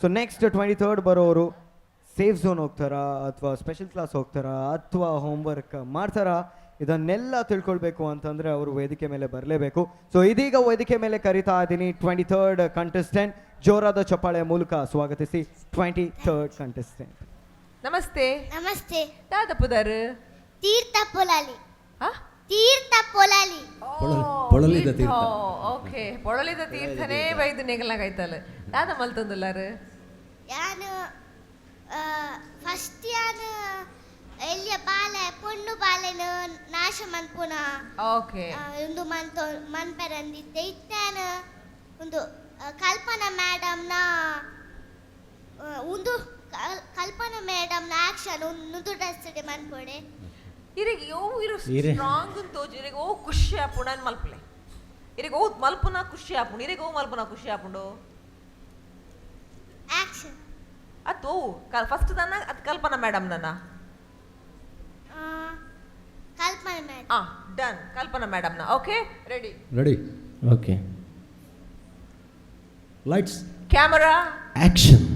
So next 23rd ಬರೋರು safe zone ಹೋಗ್ತಾರಾ ಅಥವಾ ಸ್ಪೆಷಲ್ ಕ್ಲಾಸ್ ಹೋಗ್ತಾರಾ ಅಥವಾ ಹೋಮ್ವರ್ಕ್ ಮಾಡ್ತಾರಾ, ಇದನ್ನೆಲ್ಲ ತಿಳ್ಕೊಳ್ಬೇಕು ಅಂತಂದರೆ ಅವರು ವೇದಿಕೆ ಮೇಲೆ ಬರಲೇಬೇಕು. ಸೊ ಇದೀಗ ವೇದಿಕೆ ಮೇಲೆ ಕರಿತಾ ಇದ್ದೀನಿ 23rd ಕಂಟೆಸ್ಟೆಂಟ್. ಜೋರಾದ ಚಪ್ಪಾಳೆಯ ಮೂಲಕ ಸ್ವಾಗತಿಸಿ 23rd ಕಂಟೆಸ್ಟೆಂಟ್. ನಮಸ್ತೆ. ನಮಸ್ತೆ. ದಾದ ಪುದರ್ ತೀರ್ಥ ಪೊಲಾಲಿ. ಆ ತೀರ್ಥ ಪೊಲಾಲಿ. ಪೊಳಲಿದ ತೀರ್ಥ. ಓಕೆ, ಪೊಳಲಿದ ತೀರ್ಥನೇ ಬೈದು ನೆಗಲಾಗೈತಲ್ಲ. ದಾದ ಮಲ್ತಂದುಲ್ಲಾರು ಯಾನು ಫಸ್ಟ್ ಯಾನು ಎಲ್ಲಿಯ ಬಾಲೆ ಪೊಣ್ಣು ಬಾಲೆನು ನಾಶ ಮನ್ಪುನ. ಓಕೆ. ಒಂದು ಮನ್ಪೆರಂದಿದ್ದೆ ಇತ್ತಾನ ಒಂದು ಕಲ್ಪನಾ ಮೇಡಮ್ನ ಒಂದು ಕಲ್ಪನಾ ಮೇಡಮ್ನ ಆಕ್ಷನ್ ಒಂದು ಡ್ರೆಸ್ ಮನ್ಪೊಡೆ ಇರಿಗೆ ಯೋ ಇರು ಸ್ಟ್ರಾಂಗ್ ತೋಜು ಇರಿಗೆ ಓ ಖುಷಿ ಆಪುಂಡು ಅನ್ ಮಲ್ಪಲೆ. ಇರಿಗೆ ಓ ಮಲ್ಪುನ ಖುಷಿ ಆಪುಂಡು, ಇರಿಗೆ ಓ ಮಲ್ಪುನ ಖುಷಿ ಆಪುಂಡು ಆಕ್ಷನ್ ಅದು ಫಸ್ಟ್ ದನ್ನ ಅದು ಕಲ್ಪನಾ ಮೇಡಮ್ ನನ್ನ ಕಲ್ಪನಾ ಮೇಡಮ್. ಡನ್. ಕಲ್ಪನಾ ಮೇಡಮ್ನ. Okay, ready ready. Okay, lights, camera, action.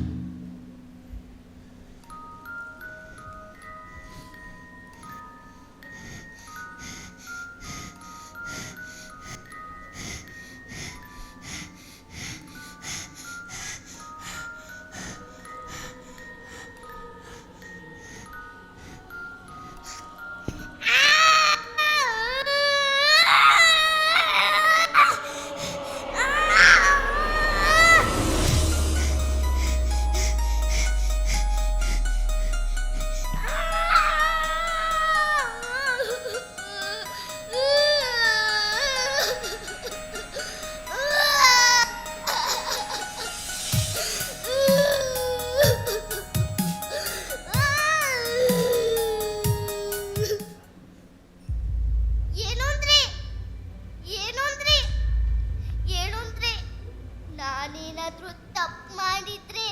ನಾನೇನಾದ್ರೂ ತಪ್ಪು ಮಾಡಿದ್ರೆ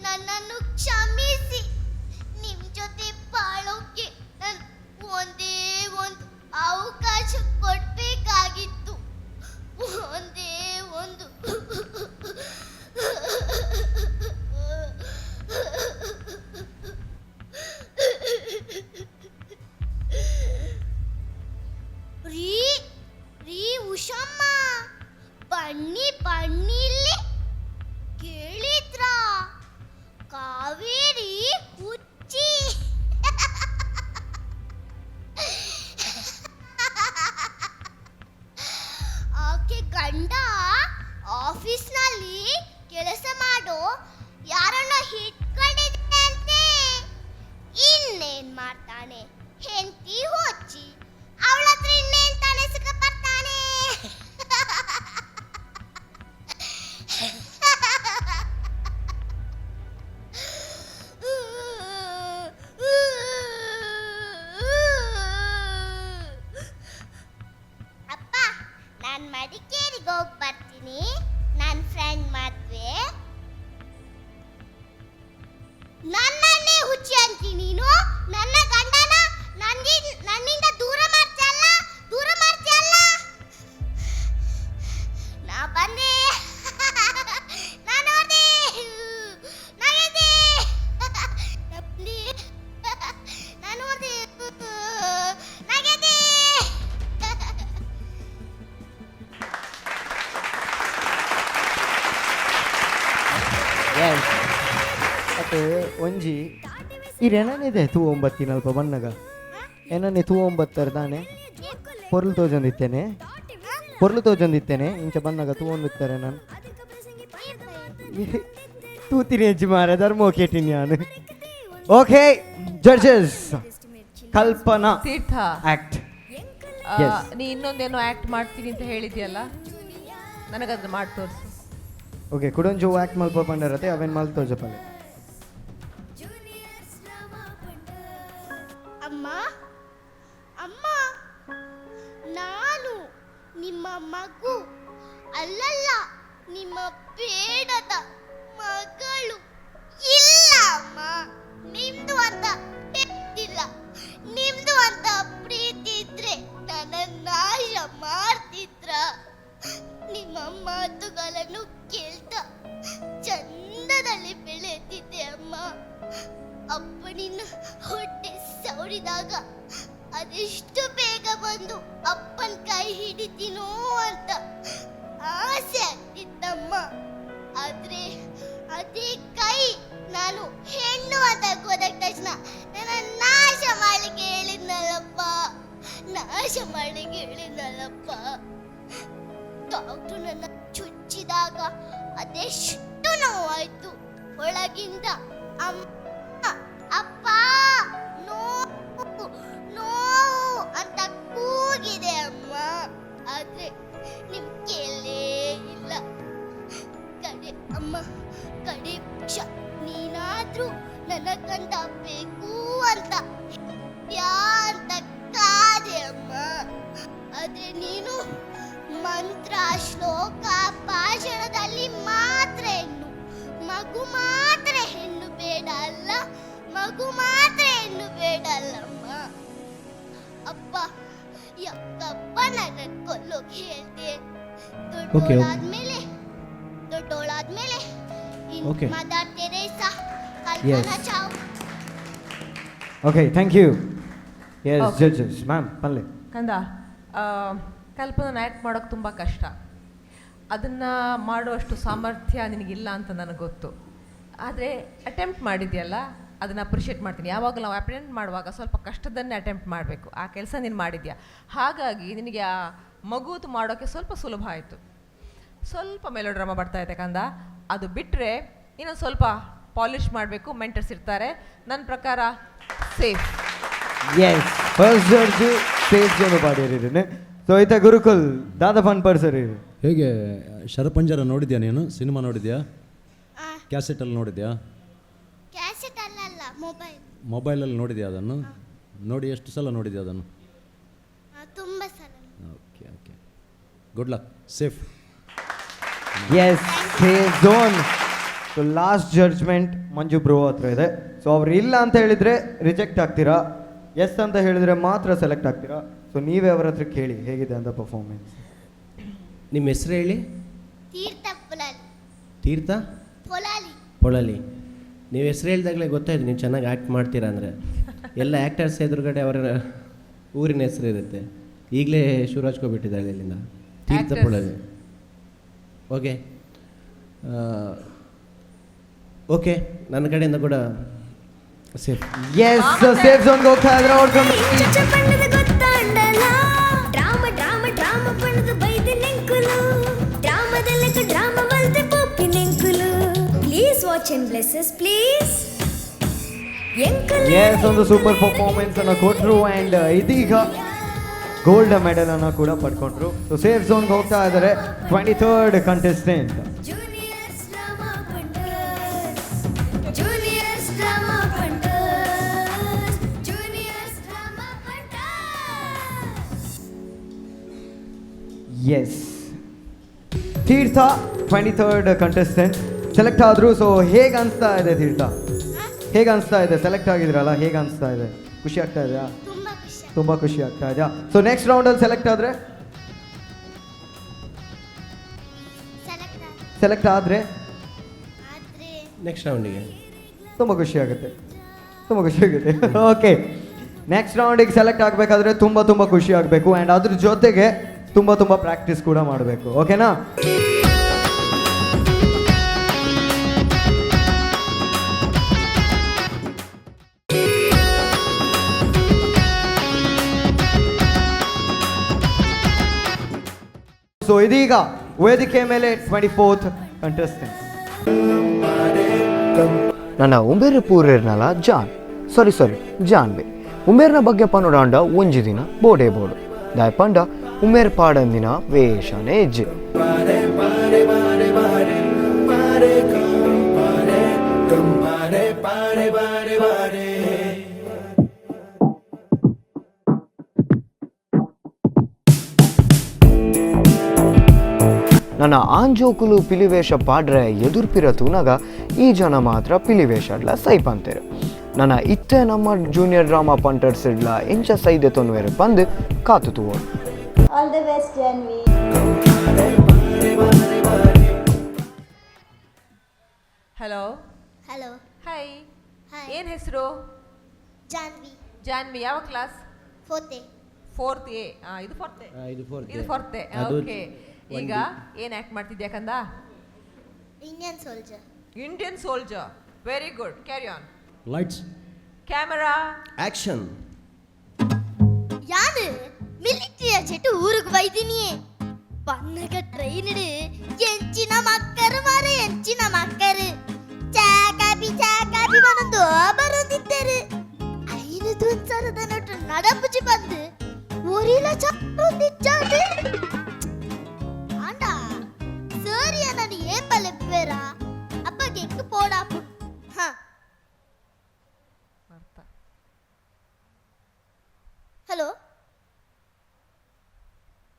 ನನ್ನನ್ನು ಕ್ಷಮಿಸಿ. ನಿಮ್ ಜೊತೆ ಬಾಳೋಕೆ ನಾನು ಒಂದೇ ಒಂದು ಅವಕಾಶ ಕೊಡ್ಬೇಕಾಗಿತ್ತು. ಒಂದೇ ಒಂದು. ರೀ ಉಷಮ್ಮ, ಬನ್ನಿಲ್ಲಿ ಕೇಳಿದ್ರ? ಕಾವೇರಿ ಹುಚ್ಚಿ. ಆಕೆ ಗಂಡ ಆಫೀಸ್ನಲ್ಲಿ ಕೆಲಸ ಮಾಡೋ ಯಾರನ್ನ ಹಿಡ್ಕೊಂಡಿದ್ದಂತೆ. ಇನ್ನೇನ್ ಮಾಡ್ತಾನೆ ಹೆಂಡತಿ ಹುಚ್ಚಿ, ಅವಳ ಹತ್ರ ಇನ್ನೇನ್ ತಾನೇ ಸುಖ ಬರ್ತಾನೆ. ಅಪ್ಪ, ನಾನು ಮಡಿಕೇರಿಗೆ ಹೋಗಿ ಬರ್ತೀನಿ. ನನ್ನ ಫ್ರೆಂಡ್ ಮದ್ವೆ. ನನ್ನನ್ನೇ ಹುಚ್ಚಿ ಅಂತೀನಿ ನೀನು. ನನ್ನ ಗಂಡನ ನನ್ನಿಂದ ದೂರ ಮಾಡ್ತೀಯಲ್ಲ. ನಾ ಬಂದೆ, ನಾನು ಹೋದೆ, ನಾನು ಹೋದೆ, ಮತ್ತೆ ಒಂಜಿ ಇರೇನಿದೆ ತೂ ಒಂಬತ್ತಿನಲ್ಪ ಬಣ್ಣಗ ಏನನ್ನೇ ತೂ ಒಂಬತ್ತರ ತಾನೆ ಪೊರ್ಲು ತೋಜೊಂದಿತ್ತೇನೆ ಇಂಚ ಬಣ್ಣಗ ತೂ ಒಂದಿತ್ತಾರೆ ನಾನು ತೂತಿನಿ ಹೆಜ್ಜಿ ಮಾರ ಧರ್ಮ ಕೇಟಿನಿ ನಾನು. ಓಕೆ, ಜಡ್ಜಸ್ ಕಲ್ಪನಾ ತೀರ್ಥ ಆಕ್ಟ್. ನೀ ಇನ್ನೊಂದೇನೋ ಆಕ್ಟ್ ಮಾಡ್ತೀನಿ ಅಂತ ಹೇಳಿದ್ಯಲ್ಲ, ನನಗದ್ರ ಮಾಡಿ ತೋರಿಸು. ಓಕೆ, ಕುಡೊಂಜು ಆಕ್ಟ್ ಮಲ್ಪ ಬಂದಿರತ್ತೆ ಅವೇನು ಮಲ್ ತೋಜಪ್ಪಲೆ. ಅಮ್ಮ, ನಾನು ನಿಮ್ಮ ಮಗು ಅಲ್ಲಲ್ಲ, ನಿಮ್ಮ ಬೇಡದ ಮಗಳು. ಇಲ್ಲ ಅಮ್ಮ, ನಿಮ್ದು ಅಂತ ಇಲ್ಲ. ನಿಮ್ದು ಅಂತ ಪ್ರೀತಿ ಇದ್ರೆ ನನ್ನ ನಾಶ ಮಾಡ್ತಿದ್ರ. ನಿಮ್ಮ ಮಾತುಗಳನ್ನು ಕೇಳ್ತಾ ಚಂದದ ಕಷ್ಟದಲ್ಲಿ ಬೆಳೆದಿದ್ದೆ ಅಮ್ಮ. ಅಪ್ಪನಿನ್ನ ಹೊಟ್ಟೆ ಸವರಿದಾಗ ಅದೆಷ್ಟು ಬೇಗ ಬಂದು ಅಪ್ಪನ ಕೈ ಹಿಡಿತೀನೋ ಅಂತ ಆಸೆ ಆಗ್ತಿತ್ತಮ್ಮ. ಆದ್ರೆ ಅದೇ ಕೈ ನಾನು ಹೆಣ್ಣು ಅಂತ ಹೋದಾಗ ತಕ್ಷಣ ನನ್ನ ನಾಶ ಮಾಡಿಗೆ ಹೇಳಿದ್ನಲ್ಲಪ್ಪ. ಡಾಕ್ಟರ್ ನನ್ನ ಚುಚ್ಚಿದಾಗ ಅದೆಷ್ಟು ನೋವಾಯ್ತು. ಒಳಗಿಂದ ಅಮ್ಮ ಅಪ್ಪ ನೋವು ನೋವು ಅಂತ ಕೂಗಿದೆ ಅಮ್ಮ. ಆದ್ರೆ ನಿಮ್ ಕೇಳೇ ಇಲ್ಲ. ಕಡೆ ಪಕ್ಷ ನೀನಾದ್ರೂ ನನ್ನ ಗಂಡ ಬೇಕು ಅಂತ ಕಾದೆ ಅಮ್ಮ. ಆದ್ರೆ ನೀನು ಮಂತ್ರ ಶ್ಲೋಕ ಭಾಷಣದಲ್ಲಿ ಮಾತ್ರ ಹೆಣ್ಣು, ಮಗು ಮಾತ್ರ ಹೆಣ್ಣು ಬೇಡ ಅಲ್ಲ, ಮಗು ಮಾತ್ರ ಹೆಣ್ಣು ಬೇಡ ಅಲ್ಲಮ್ಮ. ಅಪ್ಪ ಯಾಕಪ್ಪ ನನ್ನ ಕೊಲ್ಲೋಕೆ ಹೇಳ್ದೆ? ದೊಡ್ಡೋಳಾದ್ಮೇಲೆ ಮದರ್ ತೆರೇಸಾ, ಕಲ್ಪನಾ ಚಾವ್. Okay, thank you. Yes judges ma'am ಪಲ್ಲೆ. ಕಂದ, ಕಲ್ಪನಾ ಆ್ಯಕ್ಟ್ ಮಾಡೋಕ್ಕೆ ತುಂಬ ಕಷ್ಟ. ಅದನ್ನು ಮಾಡುವಷ್ಟು ಸಾಮರ್ಥ್ಯ ನಿನಗಿಲ್ಲ ಅಂತ ನನಗೆ ಗೊತ್ತು. ಆದರೆ ಅಟೆಂಪ್ಟ್ ಮಾಡಿದ್ಯಲ್ಲ, ಅದನ್ನು ಅಪ್ರಿಷಿಯೇಟ್ ಮಾಡ್ತೀನಿ. ಯಾವಾಗಲೂ ನಾವು ಅಟೆಂಪ್ಟ್ ಮಾಡುವಾಗ ಸ್ವಲ್ಪ ಕಷ್ಟದನ್ನೇ ಅಟೆಂಪ್ಟ್ ಮಾಡಬೇಕು. ಆ ಕೆಲಸ ನೀನು ಮಾಡಿದ್ಯಾ, ಹಾಗಾಗಿ ನಿನಗೆ ಆ ಮಗುದು ಮಾಡೋಕ್ಕೆ ಸ್ವಲ್ಪ ಸುಲಭ ಆಯಿತು. ಸ್ವಲ್ಪ ಮೆಲೋಡ್ರಾಮಾ ಬರ್ತಾಯಿದೆ ಕಂದ, ಅದು ಬಿಟ್ಟರೆ ಇನ್ನೊಂದು ಸ್ವಲ್ಪ ಪಾಲಿಷ್ ಮಾಡಬೇಕು. ಮೆಂಟರ್ಸ್ ಇರ್ತಾರೆ. ನನ್ನ ಪ್ರಕಾರ safe. Yes, first judge safe ಜನ ಪಾಡಿಯರಿದ್ದೇನೆ. ಸೊ ಈತ ಗುರುಕುಲ್ ದಾದಪನ್ ಪರ್ಸರ್. ಹೇಗೆ ಶರಪಂಜರ ನೋಡಿದ್ಯಾ ನೀನು? ಸಿನಿಮಾ ನೋಡಿದ್ಯಾ? ಕ್ಯಾಸೆಟಲ್ಲಿ ನೋಡಿದ್ಯಾ? ಕ್ಯಾಸೆಟ್ ಅಲ್ಲ, ಮೊಬೈಲಲ್ಲಿ ನೋಡಿದ್ಯಾ ಅದನ್ನು? ನೋಡಿ ಎಷ್ಟು ಸಲ ನೋಡಿದ್ಯಾ ಅದನ್ನು? ತುಂಬ ಸಲ. Okay okay, good luck, safe. Yes, safe zone. So last judgment Manju bro ಹತ್ರ ಇದೆ. ಸೊ ಅವ್ರು ಇಲ್ಲ ಅಂತ ಹೇಳಿದರೆ ರಿಜೆಕ್ಟ್ ಆಗ್ತೀರಾ, ಎಸ್ ಅಂತ ಹೇಳಿದರೆ ಮಾತ್ರ ಸೆಲೆಕ್ಟ್ ಆಗ್ತೀರಾ. ಸೊ ನೀವೇ ಅವ್ರ ಹತ್ರ ಕೇಳಿ ಹೇಗಿದೆ ಅಂತ ಪರ್ಫಾರ್ಮೆನ್ಸ್. ನಿಮ್ಮ ಹೆಸರು ಹೇಳಿ. ತೀರ್ಥ ಪೊಲಾಲಿ. ತೀರ್ಥ ಪೊಳಲಿ. ನೀವು ಹೆಸರು ಹೇಳಿದಾಗಲೇ ಗೊತ್ತಾಯ್ತು ನೀವು ಚೆನ್ನಾಗಿ ಆ್ಯಕ್ಟ್ ಮಾಡ್ತೀರಾ ಅಂದರೆ. ಎಲ್ಲ ಆ್ಯಕ್ಟರ್ಸ್ ಎದುರುಗಡೆ ಅವರ ಊರಿನ ಹೆಸರು ಇರುತ್ತೆ. ಈಗಲೇ ಶುರು ಹಚ್ಕೊಬಿಟ್ಟಿದ್ದಾರೆ ಇಲ್ಲಿಂದ. ತೀರ್ಥ ಪೊಳಲಿ. ಓಕೆ ಓಕೆ, ನನ್ನ ಕಡೆಯಿಂದ ಕೂಡ ಸೇಫ್. ಎಸ್, ಸೇಫ್ ಝೋನ್ಗೆ ಹೋಗ್ತಾ ಇದ್ರೆ ಅವ್ರು ಎಸ್ ಒಂದು ಸೂಪರ್ ಪರ್ಫಾರ್ಮೆನ್ಸ್ ಅನ್ನು ಕೊಟ್ಟರು ಆ್ಯಂಡ್ ಇದೀಗ ಗೋಲ್ಡ್ ಮೆಡಲ್ ಅನ್ನು ಕೂಡ ಪಡ್ಕೊಂಡ್ರು. ಸೊ ಸೇಫ್ ಝೋನ್ಗೆ ಹೋಗ್ತಾ ಇದ್ದಾರೆ 23rd ಕಂಟೆಸ್ಟೆಂಟ್. ಎಸ್, ತೀರ್ಥ 23rd ಕಂಟೆಸ್ಟೆಂಟ್ ಸೆಲೆಕ್ಟ್ ಆದರು. ಸೊ ಹೇಗೆ ಅನಿಸ್ತಾ ಇದೆ ತೀರ್ಥ? ಹೇಗೆ ಅನಿಸ್ತಾ ಇದೆ? ಸೆಲೆಕ್ಟ್ ಆಗಿದ್ರಲ್ಲ, ಹೇಗೆ ಅನಿಸ್ತಾ ಇದೆ? ಖುಷಿ ಆಗ್ತಾ ಇದೆಯಾ? ತುಂಬ ಖುಷಿ ಆಗ್ತಾ ಇದೆಯಾ? ಸೊ ನೆಕ್ಸ್ಟ್ ರೌಂಡಲ್ಲಿ ಸೆಲೆಕ್ಟ್ ಆದರೆ ನೆಕ್ಸ್ಟ್ ರೌಂಡಿಗೆ ತುಂಬ ಖುಷಿ ಆಗುತ್ತೆ. ಓಕೆ, ನೆಕ್ಸ್ಟ್ ರೌಂಡಿಗೆ ಸೆಲೆಕ್ಟ್ ಆಗಬೇಕಾದ್ರೆ ತುಂಬ ಖುಷಿ ಆಗಬೇಕು ಆ್ಯಂಡ್ ಅದ್ರ ಜೊತೆಗೆ ತುಂಬ ಪ್ರಾಕ್ಟೀಸ್ ಕೂಡ ಮಾಡಬೇಕು. ಓಕೆನಾ? ಸೊ ಇದೀಗ ವೇದಿಕೆ ಮೇಲೆ 24th ಕಂಟೆಸ್ಟೆಂಟ್. ನನ್ನ ಉಂಬೇರ ಪೂರ್ಣಲ ಸಾರಿ ಜಾನ್ವೆ ಉಂಬೇರ್ನ ಬಗ್ಗೆ ಪನ್ನೊಡಾಂಡ ಒಂಜಿ ದಿನ ಬೋಡೆ ಬೋಡು ದಾಯ್ ಪಂಡ ಉಮೇರ್ ಪಾಡಂದಿನ ವೇಷನೇ ಹೆಜ್ಜೆ. ನನ್ನ ಆಂಜೋಕುಲು ಪಿಲಿವೇಷ ಪಾಡ್ರೆ ಎದುರ್ಪಿರ ತೂನಗ ಈ ಜನ ಮಾತ್ರ ಪಿಲಿವೇಷಡ್ಲ ಸೈಪಂತೇರು. ನನ್ನ ಇತ್ತೆ ನಮ್ಮ ಜೂನಿಯರ್ ಡ್ರಾಮಾ ಪಂಟರ್ಸ್ ಇಡ್ಲ ಎಂಚ ಸೈದೆ ತೊನ್ವೇರು ಬಂದು ಕಾತು ತೂವೋಡು. All the best Janhvi. Hello hello hi hi ಏನು ಹೆಸರು? ಜಾನ್ವಿ ಜಾನ್ವಿ. ಯಾವ ಕ್ಲಾಸ್? ಫೋತೆ ಫೋರ್ತ್ ಎ. ಇದು ಫೋರ್ತ್ ಇದು fourth ಇದು A. Fourth A. ಅದು ಓಕೆ. ಈಗ ಏನು ಆ್ಯಕ್ಟ್ ಮಾಡ್ತಿದ್ಯಾ ಕಂದ? Indian soldier. Indian soldier. Very good. Carry on. Lights. Camera. Action. ಯಾನು ಮಿಲಿಟರಿಯ ಚೆಟ್ಟು ಊರಿಗೆ ಬೈದಿನಿ ಪನ್ನಗ ಟ್ರೈನ್ ಎಂಚಿನ ಮಕ್ಕರು ಮಾರ ಎಂಚಿನ ಮಕ್ಕರು ಚಾಕಾಬಿ ಬಂದು ಬರುತ್ತಿದ್ದರು ಐನು ದುನ್ಸರದ ನೋಟು ನಡಪುಜಿ ಬಂದು ಒರಿಲ ಚಪ್ಪೊಂದಿಚ್ಚಾಡು ಆಂಡ ಸರಿಯ ನಾನು ಏಪಲೆ ಬೇರ ಅಪ್ಪಗೆ ಎಂಕು ಪೋಡಾಪು ಹಾ. Hello.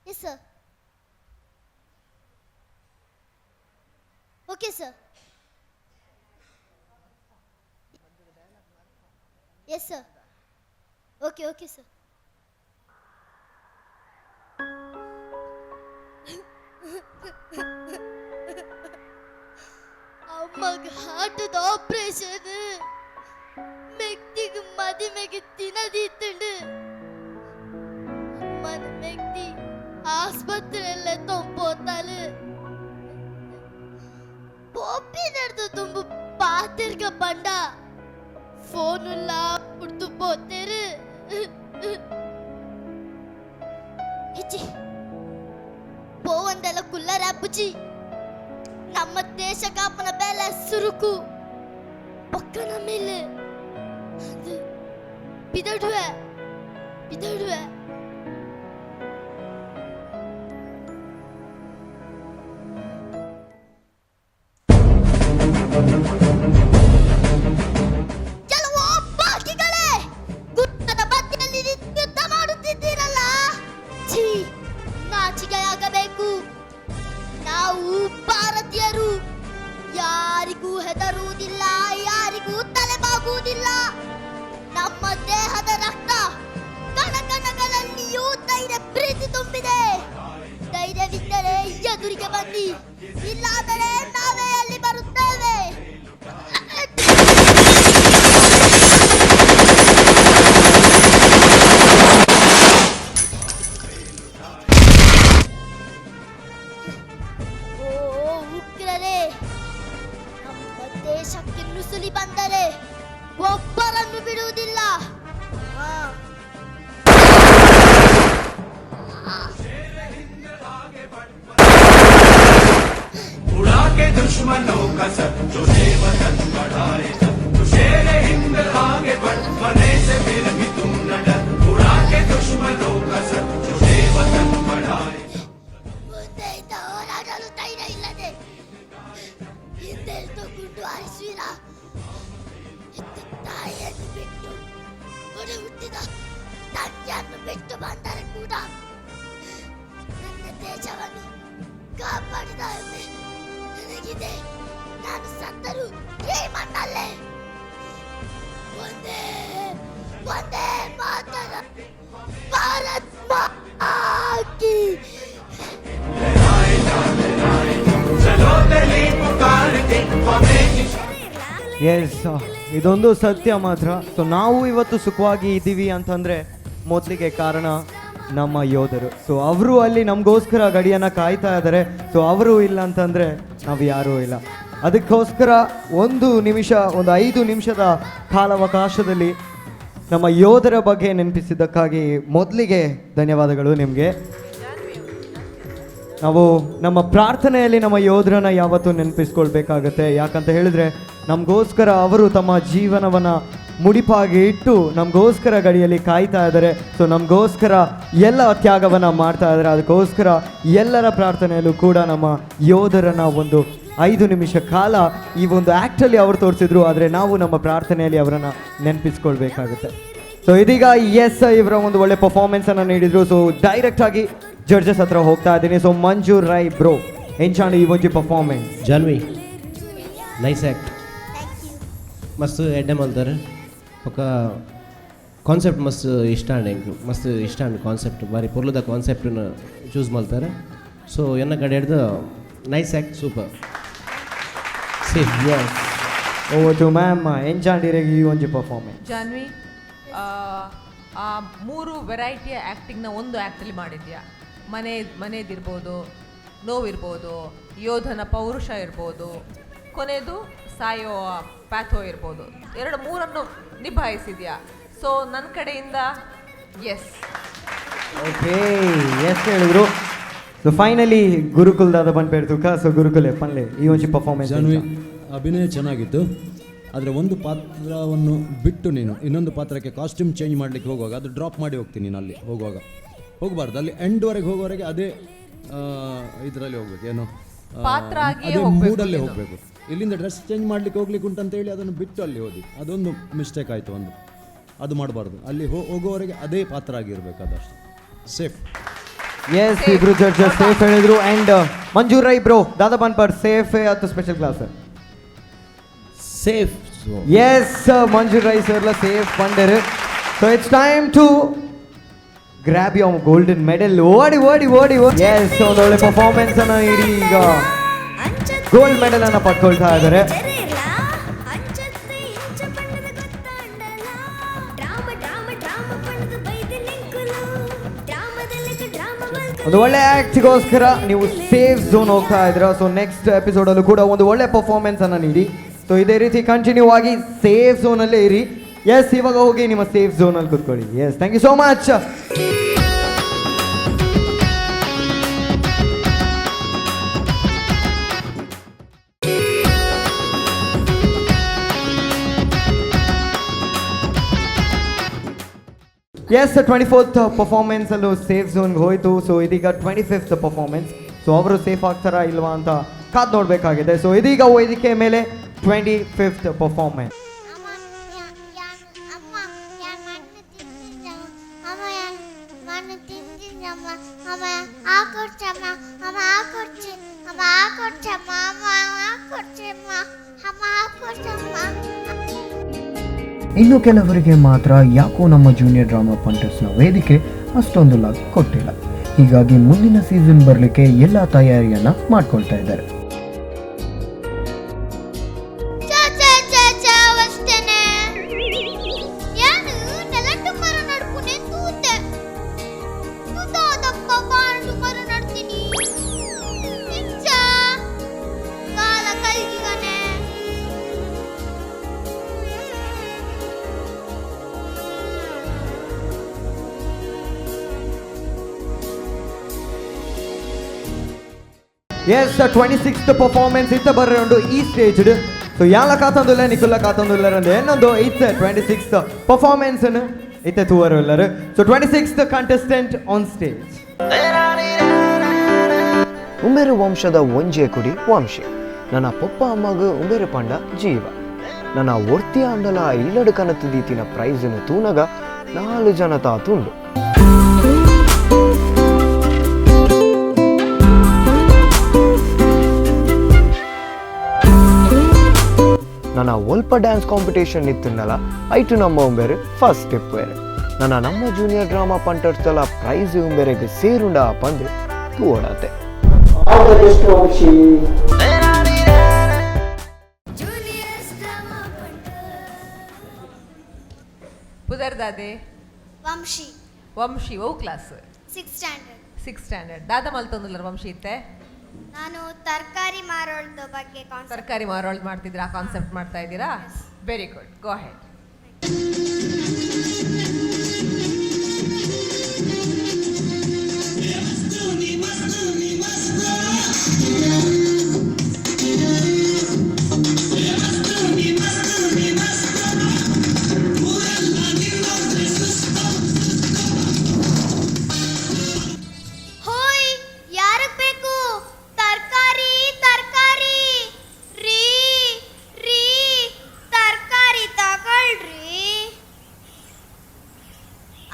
Yes, sir. Okay, sir. Yes, sir. Okay, sir. ಅಮ್ಮಗ ಹಾರ್ಟದ ಆಪರೇಷನ್ ಮೆಕ್ತಿಗೆ ಮದಿಮೆಗೆ ತಿನ್ನದಿತ್ತುಂಡು ಅಮ್ಮನ ಮೆಕ್ತಿ ಆಸ್ಪತ್ರೆಯಲ್ಲೇ ತೊಂಪೋತಾಳು ಪೊಪ್ಪಿ ನಡೆದು ತುಂಬು ಪಾತಿರ್ಗ ಬಂಡ ಫೋನುಲ್ಲ ಪುಡ್ತು ಪೋತೇರು ಹೆಚ್ಚಿ ಪೋವಂದೆಲ್ಲ ಕುಲ್ಲರ ಬುಜಿ ನಮ್ಮ ದೇಶ ಕಾಪನ ಬೆಲೆ ಸುರುಕು ಪಕ್ಕನ ಮೇಲೆ ಅದು ಬಿದಡುವೆ ಕೆಲವು ಬಾಕಿಗಳೇ ಗುಡ್ಡದ ಬದಿಯಲ್ಲಿ ಯುದ್ಧ ಮಾಡುತ್ತಿದ್ದೀರಲ್ಲ, ಛೀ, ನಾಚಿಕೆಯಾಗಬೇಕು. ನಾವು ಭಾರತೀಯರು ಯಾರಿಗೂ ಹೆದರುವುದಿಲ್ಲ, ಯಾರಿಗೂ ತಲೆಬಾಗುವುದಿಲ್ಲ. ನಮ್ಮ ದೇಹದ ರಕ್ತ ಕಣಕಣಗಳಲ್ಲಿಯೂ ಧೈರ್ಯ ಪ್ರೀತಿ ತುಂಬಿದೆ. ಧೈರ್ಯವಿದ್ದರೆ ಎದುರಿಗೆ ಬನ್ನಿ, ಇಲ್ಲಾದರೆ ನಾವೇ ಅಲ್ಲಿ ಬರುತ್ತೇವೆ. ಓ ಉಗ್ರರೇ, ನಮ್ಮ ದೇಶಕ್ಕೆ ನುಸುಳಿ ಬಂದರೆ ಒಬ್ಬರನ್ನು ಬಿಡುವುದಿಲ್ಲ. उड़ा के दुश्मनों का सर जो वतन बढ़ाए सब तो शेर हिंद आगे बढ़ बने से फिर भी तुम न डर उड़ा के दुश्मनों का सर जो वतन बढ़ाए ಮುಂದೆಯಿಂದ ಹೋರಾಡಲು ಧೈರ್ಯ ಇಲ್ಲದೆ ಹಿಂದೆಂದು ಗುಂಡು ಹಾರಿಸುವಿರ. ತಾಯಿಯನ್ನು ಬಿಟ್ಟು ಒಡೆ ಹುಟ್ಟಿದ ತಂದೆಯನ್ನು ಬಿಟ್ಟು ಬಂದರೆ ಕೂಡ ನನ್ನ ದೇಶವನ್ನು ಕಾಪಾಡಿದ ಹೆಮ್ಮೆ ನನಗಿದೆ. ನಾನು ಸತ್ತರು ಈ ಮಣ್ಣಲ್ಲೇ. ಒಂದೇ ಮಾತರ ಭಾರತ್ ಮಾತಾ ಕಿ. चलो दिल्ली पुकार के हमें ಎಸ್, ಇದೊಂದು ಸತ್ಯ ಮಾತ್ರ. ಸೊ ನಾವು ಇವತ್ತು ಸುಖವಾಗಿ ಇದ್ದೀವಿ ಅಂತಂದರೆ ಮೊದಲಿಗೆ ಕಾರಣ ನಮ್ಮ ಯೋಧರು. ಸೊ ಅವರು ಅಲ್ಲಿ ನಮಗೋಸ್ಕರ ಗಡಿಯನ್ನು ಕಾಯ್ತಾ ಇದ್ದಾರೆ. ಸೊ ಅವರು ಇಲ್ಲ ಅಂತಂದರೆ ನಾವು ಯಾರೂ ಇಲ್ಲ. ಅದಕ್ಕೋಸ್ಕರ ಒಂದು 5 ನಿಮಿಷದ ಕಾಲಾವಕಾಶದಲ್ಲಿ ನಮ್ಮ ಯೋಧರ ಬಗ್ಗೆ ನೆನಪಿಸಿದ್ದಕ್ಕಾಗಿ ಮೊದಲಿಗೆ ಧನ್ಯವಾದಗಳು ನಿಮಗೆ. ನಾವು ನಮ್ಮ ಪ್ರಾರ್ಥನೆಯಲ್ಲಿ ನಮ್ಮ ಯೋಧರನ್ನ ಯಾವತ್ತೂ ನೆನಪಿಸ್ಕೊಳ್ಬೇಕಾಗತ್ತೆ. ಯಾಕಂತ ಹೇಳಿದ್ರೆ ನಮಗೋಸ್ಕರ ಅವರು ತಮ್ಮ ಜೀವನವನ್ನು ಮುಡಿಪಾಗಿ ಇಟ್ಟು ನಮಗೋಸ್ಕರ ಗಡಿಯಲ್ಲಿ ಕಾಯ್ತಾ ಇದ್ದಾರೆ. ಸೊ ನಮಗೋಸ್ಕರ ಎಲ್ಲ ತ್ಯಾಗವನ್ನು ಮಾಡ್ತಾ ಇದ್ದಾರೆ. ಅದಕ್ಕೋಸ್ಕರ ಎಲ್ಲರ ಪ್ರಾರ್ಥನೆಯಲ್ಲೂ ಕೂಡ ನಮ್ಮ ಯೋಧರನ್ನು ಒಂದು 5 ನಿಮಿಷ ಕಾಲ ಈ ಒಂದು ಆ್ಯಕ್ಟಲ್ಲಿ ಅವರು ತೋರಿಸಿದ್ರು. ಆದರೆ ನಾವು ನಮ್ಮ ಪ್ರಾರ್ಥನೆಯಲ್ಲಿ ಅವರನ್ನು ನೆನಪಿಸ್ಕೊಳ್ಬೇಕಾಗುತ್ತೆ. ಸೊ ಇದೀಗ ಇವರ ಒಂದು ಒಳ್ಳೆ ಪರ್ಫಾರ್ಮೆನ್ಸನ್ನು ನೀಡಿದರು. ಸೊ ಡೈರೆಕ್ಟಾಗಿ ಜಡ್ಜಸ್ ಹತ್ರ ಹೋಗ್ತಾ ಇದ್ದೀನಿ. ಸೊ ಮಂಜು ರೈ ಬ್ರೋ, ಎಂಚಾಂಡ್ ಈ ಒಂದು ಪರ್ಫಾರ್ಮೆನ್ಸ್. ಜಾನ್ವಿ, ನೈಸ್ ಆ್ಯಕ್ಟ್, ಮಸ್ತ್ ಎಡ್ಡೆ ಮಲ್ತಾರೆ. ఒక ಕಾನ್ಸೆಪ್ಟ್ ಮಸ್ತ್ ಇಷ್ಟ ಅಂಡು ಮಸ್ತ್ ಇಷ್ಟ ಅಂಡು ಕಾನ್ಸೆಪ್ಟ್ ಬಾರಿ ಪೊರ್ಲುದ ಕಾನ್ಸೆಪ್ಟನ್ನು ಚೂಸ್ ಮಾಡ್ತಾರೆ. ಸೊ ಎನ್ನ ಕಡೆ ಹಿಡ್ದು ನೈಸ್ ಆ್ಯಕ್ಟ್, ಸೂಪರ್. ಸಿ ಎಸ್ ಓವರ್ ಟು ಮ್ಯಾಮ್ ಎಂಚಾಂಡಿರೆಗೆ ಈ ಒಂಜಿ ಪರ್ಫಾರ್ಮೆನ್ಸ್. ಜಾನ್ವಿ, ಆ 3 ವೆರೈಟಿಯ ಆ್ಯಕ್ಟಿಂಗ್ನ ಒಂದು ಆ್ಯಕ್ಟಲ್ಲಿ ಮಾಡಿದ್ಯಾ. ಮನೆಯದಿರ್ಬೋದು, ನೋವಿರ್ಬೋದು, ಯೋಧನ ಪೌರುಷ ಇರ್ಬೋದು, ಕೊನೆಯದು ಸಾಯೋ ಪ್ಯಾಥೋ ಇರ್ಬೋದು, 2-3 ನಿಭಾಯಿಸಿದ್ಯಾ. ಸೊ ನನ್ನ ಕಡೆಯಿಂದ ಎಸ್. ಓಕೆ, ಎಸ್ ಹೇಳಿದ್ರು. ಸೊ ಫೈನಲಿ ಗುರುಕುಲ್ ದಾದ ಬಂದ್ಪೇರು ತುಕ. ಸೊ ಗುರುಕುಲ್ ಪನ್ಲೆ ಈ ಒಂಚಿ ಪರ್ಫಾರ್ಮೆನ್ಸ್. ಜಾನ್ವಿ, ಅಭಿನಯ ಚೆನ್ನಾಗಿತ್ತು, ಆದರೆ ಒಂದು ಪಾತ್ರವನ್ನು ಬಿಟ್ಟು ನೀನು ಇನ್ನೊಂದು ಪಾತ್ರಕ್ಕೆ ಕಾಸ್ಟ್ಯೂಮ್ ಚೇಂಜ್ ಮಾಡಲಿಕ್ಕೆ ಹೋಗುವಾಗ ಅದು ಡ್ರಾಪ್ ಮಾಡಿ ಹೋಗ್ತೀನಿ ನೀನು. ಅಲ್ಲಿ ಹೋಗಬಾರ್ದು, ಅಲ್ಲಿ ಎಂಡ್ವರೆಗೆ ಹೋಗೋವರೆಗೆ ಅದೇ ಇದರಲ್ಲಿ ಹೋಗ್ಬೇಕು, ಏನು ಪಾತ್ರ ಅದೇ ಮೂಡಲ್ಲೇ ಹೋಗಬೇಕು. ಇಲ್ಲಿಂದ ಡ್ರೆಸ್ ಚೇಂಜ್ ಮಾಡಲಿಕ್ಕೆ ಹೋಗ್ಲಿಕ್ಕೆ ಉಂಟಂತೇಳಿ ಅದನ್ನು ಬಿಟ್ಟು ಅಲ್ಲಿ ಹೋದಿ, ಅದೊಂದು ಮಿಸ್ಟೇಕ್ ಆಯಿತು. ಅದು ಮಾಡಬಾರ್ದು. ಅಲ್ಲಿ ಹೋಗೋವರೆಗೆ ಅದೇ ಪಾತ್ರ ಆಗಿರ್ಬೇಕು, ಅದಷ್ಟು ಸೇಫ್. ಎಸ್, ಇಬ್ರು ಜಡ್ಜಸ್ ಸೇಫ್ ಹೇಳಿದ್ರು. ಅಂಡ್ ಮಂಜೂರ್ ರೈ ಬ್ರೋ, ದಾದಾ ಬನ್ಪರ್ ಸೇಫ್ ಅಥವಾ special class? Safe. Yes, Manjur Rai ಸರ್ಲ ಸೇಫ್ ಪಂಡರ್. So it's time to grab your golden medal. ಓಡಿ ಓಡಿ ಓಡಿ. ಎಸ್, ಒಂದು ಒಳ್ಳೆ ಪರ್ಫಾರ್ಮೆನ್ಸ್ ಅನ್ನ ನೀಡಿ ಈಗ ಗೋಲ್ಡ್ ಮೆಡಲ್ ಅನ್ನ ಪಡ್ಕೊಳ್ತಾ ಇದ್ದಾರೆ. ಒಂದು ಒಳ್ಳೆ ಆಕ್ಟ್ಗೋಸ್ಕರ ನೀವು ಸೇಫ್ ಝೋನ್ ಹೋಗ್ತಾ ಇದ್ದೀರಾ. ಸೊ ನೆಕ್ಸ್ಟ್ ಎಪಿಸೋಡಲ್ಲೂ ಕೂಡ ಒಂದು ಒಳ್ಳೆ ಪರ್ಫಾರ್ಮೆನ್ಸ್ ಅನ್ನ ನೀಡಿ. ಸೊ ಇದೇ ರೀತಿ ಕಂಟಿನ್ಯೂ ಆಗಿ ಸೇಫ್ ಝೋನಲ್ಲೇ ಇರಿ. ಎಸ್, ಇವಾಗ ಹೋಗಿ ನಿಮ್ಮ ಸೇಫ್ ಝೋನಲ್ಲಿ ಕೂತ್ಕೊಳ್ಳಿ. Yes, thank you so much. Yes, 24th performance ಅಲ್ಲೂ ಸೇಫ್ ಝೋನ್ಗೆ ಹೋಯಿತು. ಸೊ ಇದೀಗ 25th ಪರ್ಫಾರ್ಮೆನ್ಸ್. ಸೊ ಅವರು ಸೇಫ್ ಆಗ್ತಾರಾ ಇಲ್ವಾ ಅಂತ ಕಾದು ನೋಡಬೇಕಾಗಿದೆ. ಸೊ ಇದೀಗ ವೇದಿಕೆ ಮೇಲೆ 25th ಪರ್ಫಾರ್ಮೆನ್ಸ್. ಇನ್ನು ಕೆಲವರಿಗೆ ಮಾತ್ರ ಯಾಕೋ ನಮ್ಮ ಜೂನಿಯರ್ ಡ್ರಾಮಾ ಪಂಟರ್ಸ್ನ ವೇದಿಕೆ ಅಷ್ಟೊಂದು ಲಾಗ್ ಕೊಟ್ಟಿಲ್ಲ. ಹೀಗಾಗಿ ಮುಂದಿನ ಸೀಸನ್ ಬರಲಿಕ್ಕೆ ಎಲ್ಲ ತಯಾರಿಯನ್ನ ಮಾಡ್ಕೊಳ್ತಾ ಇದ್ದಾರೆ. ಎಸ್, 26th ಪರ್ಫಾರ್ಮೆನ್ಸ್ ಇತ್ತ ಬರ್ರೆ ಈ ಸ್ಟೇಜ್. ಸೊ ಯಾಲ ಕಾತಂದುಲ್ಲ ನಿಕುಲ್ಲ ಕಾತಂದುಲ್ಲ ಇನ್ನೊಂದು ಇತ್ತ 26th ಪರ್ಫಾರ್ಮೆನ್ಸ್ ಇತ್ತ ತೂವರು ಎಲ್ಲರು. So 26th contestant on stage. ಉಂಬೇರು ವಂಶದ ಒಂಜೆ ಕುಡಿ ವಂಶಿ. ನನ್ನ ಪಪ್ಪ ಅಮ್ಮಗ ಉಂಬೇರು ಪಂಡ ಜೀವ. ನನ್ನ ಒರ್ತಿ ಅಂಡಲ ಇಲ್ಲಡು ಕನತು ದೀತಿನ ಪ್ರೈಸ್ನು ತೂನಗ 4 ಜನ ತಾತುಂಡು. ನನ್ನ ಒಲ್ಪ ಡ್ಯಾನ್ಸ್ ಕಾಂಪಿಟೇಷನ್ ಇತ್ತುಂಡಲ ಐಟು ನಮ್ಮ ಉಂಬೇರು ಫಸ್ಟ್ ಸ್ಟೆಪ್ ಬೇರೆ. ನಮ್ಮ ಜೂನಿಯರ್ ಡ್ರಾಮಾ ಪಂಟರ್ಸ್ದಲ ಪ್ರೈಸ್ ಉಂಬೇರೆಗೆ ಸೇರುಂಡ ಪಂದು ತೂಡತೆ. ಪುದರ್ದಾದೆ ವಂಶಿ ಓ ಕ್ಲಾಸ್ 6th ಸ್ಟ್ಯಾಂಡರ್ಡ್. ದಾದ ಮಲ್ತೊಂದುಲ್ಲರ ವಂಶಿ ಇತ್ತೆ. ನಾನು ತರಕಾರಿ ಮಾರೋಳ್ದ ಬಗ್ಗೆ ತರಕಾರಿ ಮಾರೋಳ್ದು ಮಾಡ್ತಿದ್ದೀರಾ, ಕಾನ್ಸೆಪ್ಟ್ ಮಾಡ್ತಾ ಇದ್ದೀರಾ? ವೆರಿ ಗುಡ್, ಗೋ ಹೆಡ್.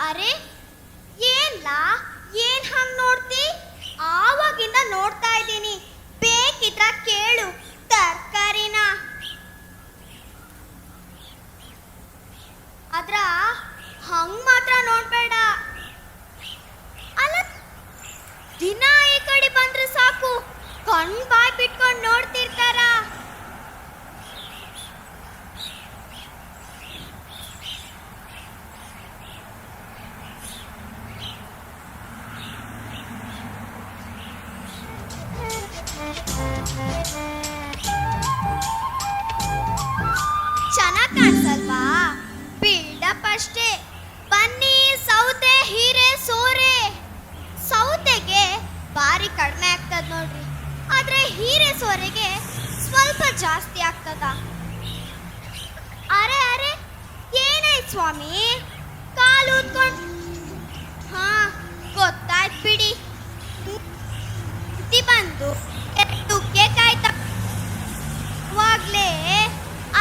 ಅರೆ ಏನ್ಲಾ, ಏನ್ ಹಂಗ್ ನೋಡ್ತಿ? ಆವಾಗಿಂದ ನೋಡ್ತಾ ಇದ್ದೀನಿ, ಬೇಕಿದ್ರ ಕೇಳು ತರ್ಕಾರಿನ. ಅದ್ರ ಹಂಗ್ ಮಾತ್ರ ನೋಡ್ಬೇಡ. ಅಲ್ಲ, ದಿನ ಈ ಕಡೆ ಬಂದ್ರೆ ಸಾಕು ಕಣ್ ಬಾಯ್ ಬಿಟ್ಕೊಂಡು ನೋಡ್ತಿರ್ತಾರ. ಆದ್ರೆ ಹೀರೆಸೋರಿಗೆ ಸ್ವಲ್ಪ ಜಾಸ್ತಿ ಆಗ್ತದ. ಅರೆ ಅರೆ ಏನಾಯ್ತು ಸ್ವಾಮಿ, ಕಾಲು ಊದ್ಕೊಂಡು? ಹಾ ಗೊತ್ತಾಯ್ತು ಬಿಡಿ. ಬಂದು ತುಕ್ಕೆ ಕಾಯ್ತಾಗ್ಲೇ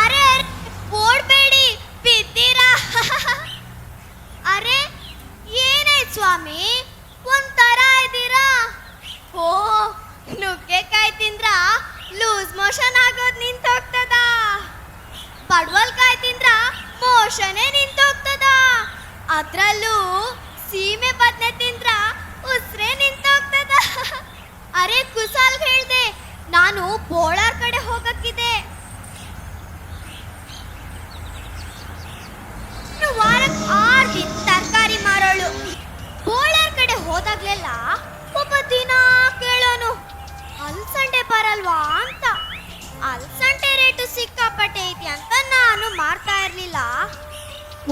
ಅರೆ ಅರೆ ಓಡ್ಬೇಡಿ ಬಿದ್ದೀರಾ. ಅರೆ ಏನಾಯ್ತು ಸ್ವಾಮಿ, ಒಂಥರ ಇದ್ದೀರಾ? ಓ ನುಗ್ಗೆಕಾಯಿ ತಿಂದ್ರ ಲೂಸ್ ಮೋಷನ್ ಆಗೋದು ನಿಂತೋಗ್ತದ, ಪಡ್ವಲ್ಕಾಯಿ ತಿಂದ್ರ ಮೋಷನೇ ನಿಂತೋಗ್ತದ, ಅದ್ರಲ್ಲೂ ಸೀಮೆ ಬದ್ನೆ ತಿಂದ್ರ ಉಸ್ರೇ ನಿಂತೋಗ್ತದ. ಅರೆ ಕುಸಾಲ್ ಹೇಳ್ದೆ, ನಾನು ಬೋಳಾರ್ ಕಡೆ ಹೋಗಕ್ಕಿದೆ. ವಾರಕ್ಕೆ 6 ದಿನ ತರಕಾರಿ ಮಾರೋಳು. ಬೋಳಾರ್ ಕಡೆ ಹೋದಾಗ್ಲೆಲ್ಲ ಒಬ್ಬ ದಿನ ಕೇಳೋನು, ಅಲ್ಸಂಡೆ ಬರಲ್ವಾ ಅಂತ. ಅಲ್ಸಂಡೆ ರೇಟು ಸಿಕ್ಕಾಪಟ್ಟೆ ಐತಿ ಅಂತ ನಾನು ಮಾರ್ತಾ ಇರ್ಲಿಲ್ಲ.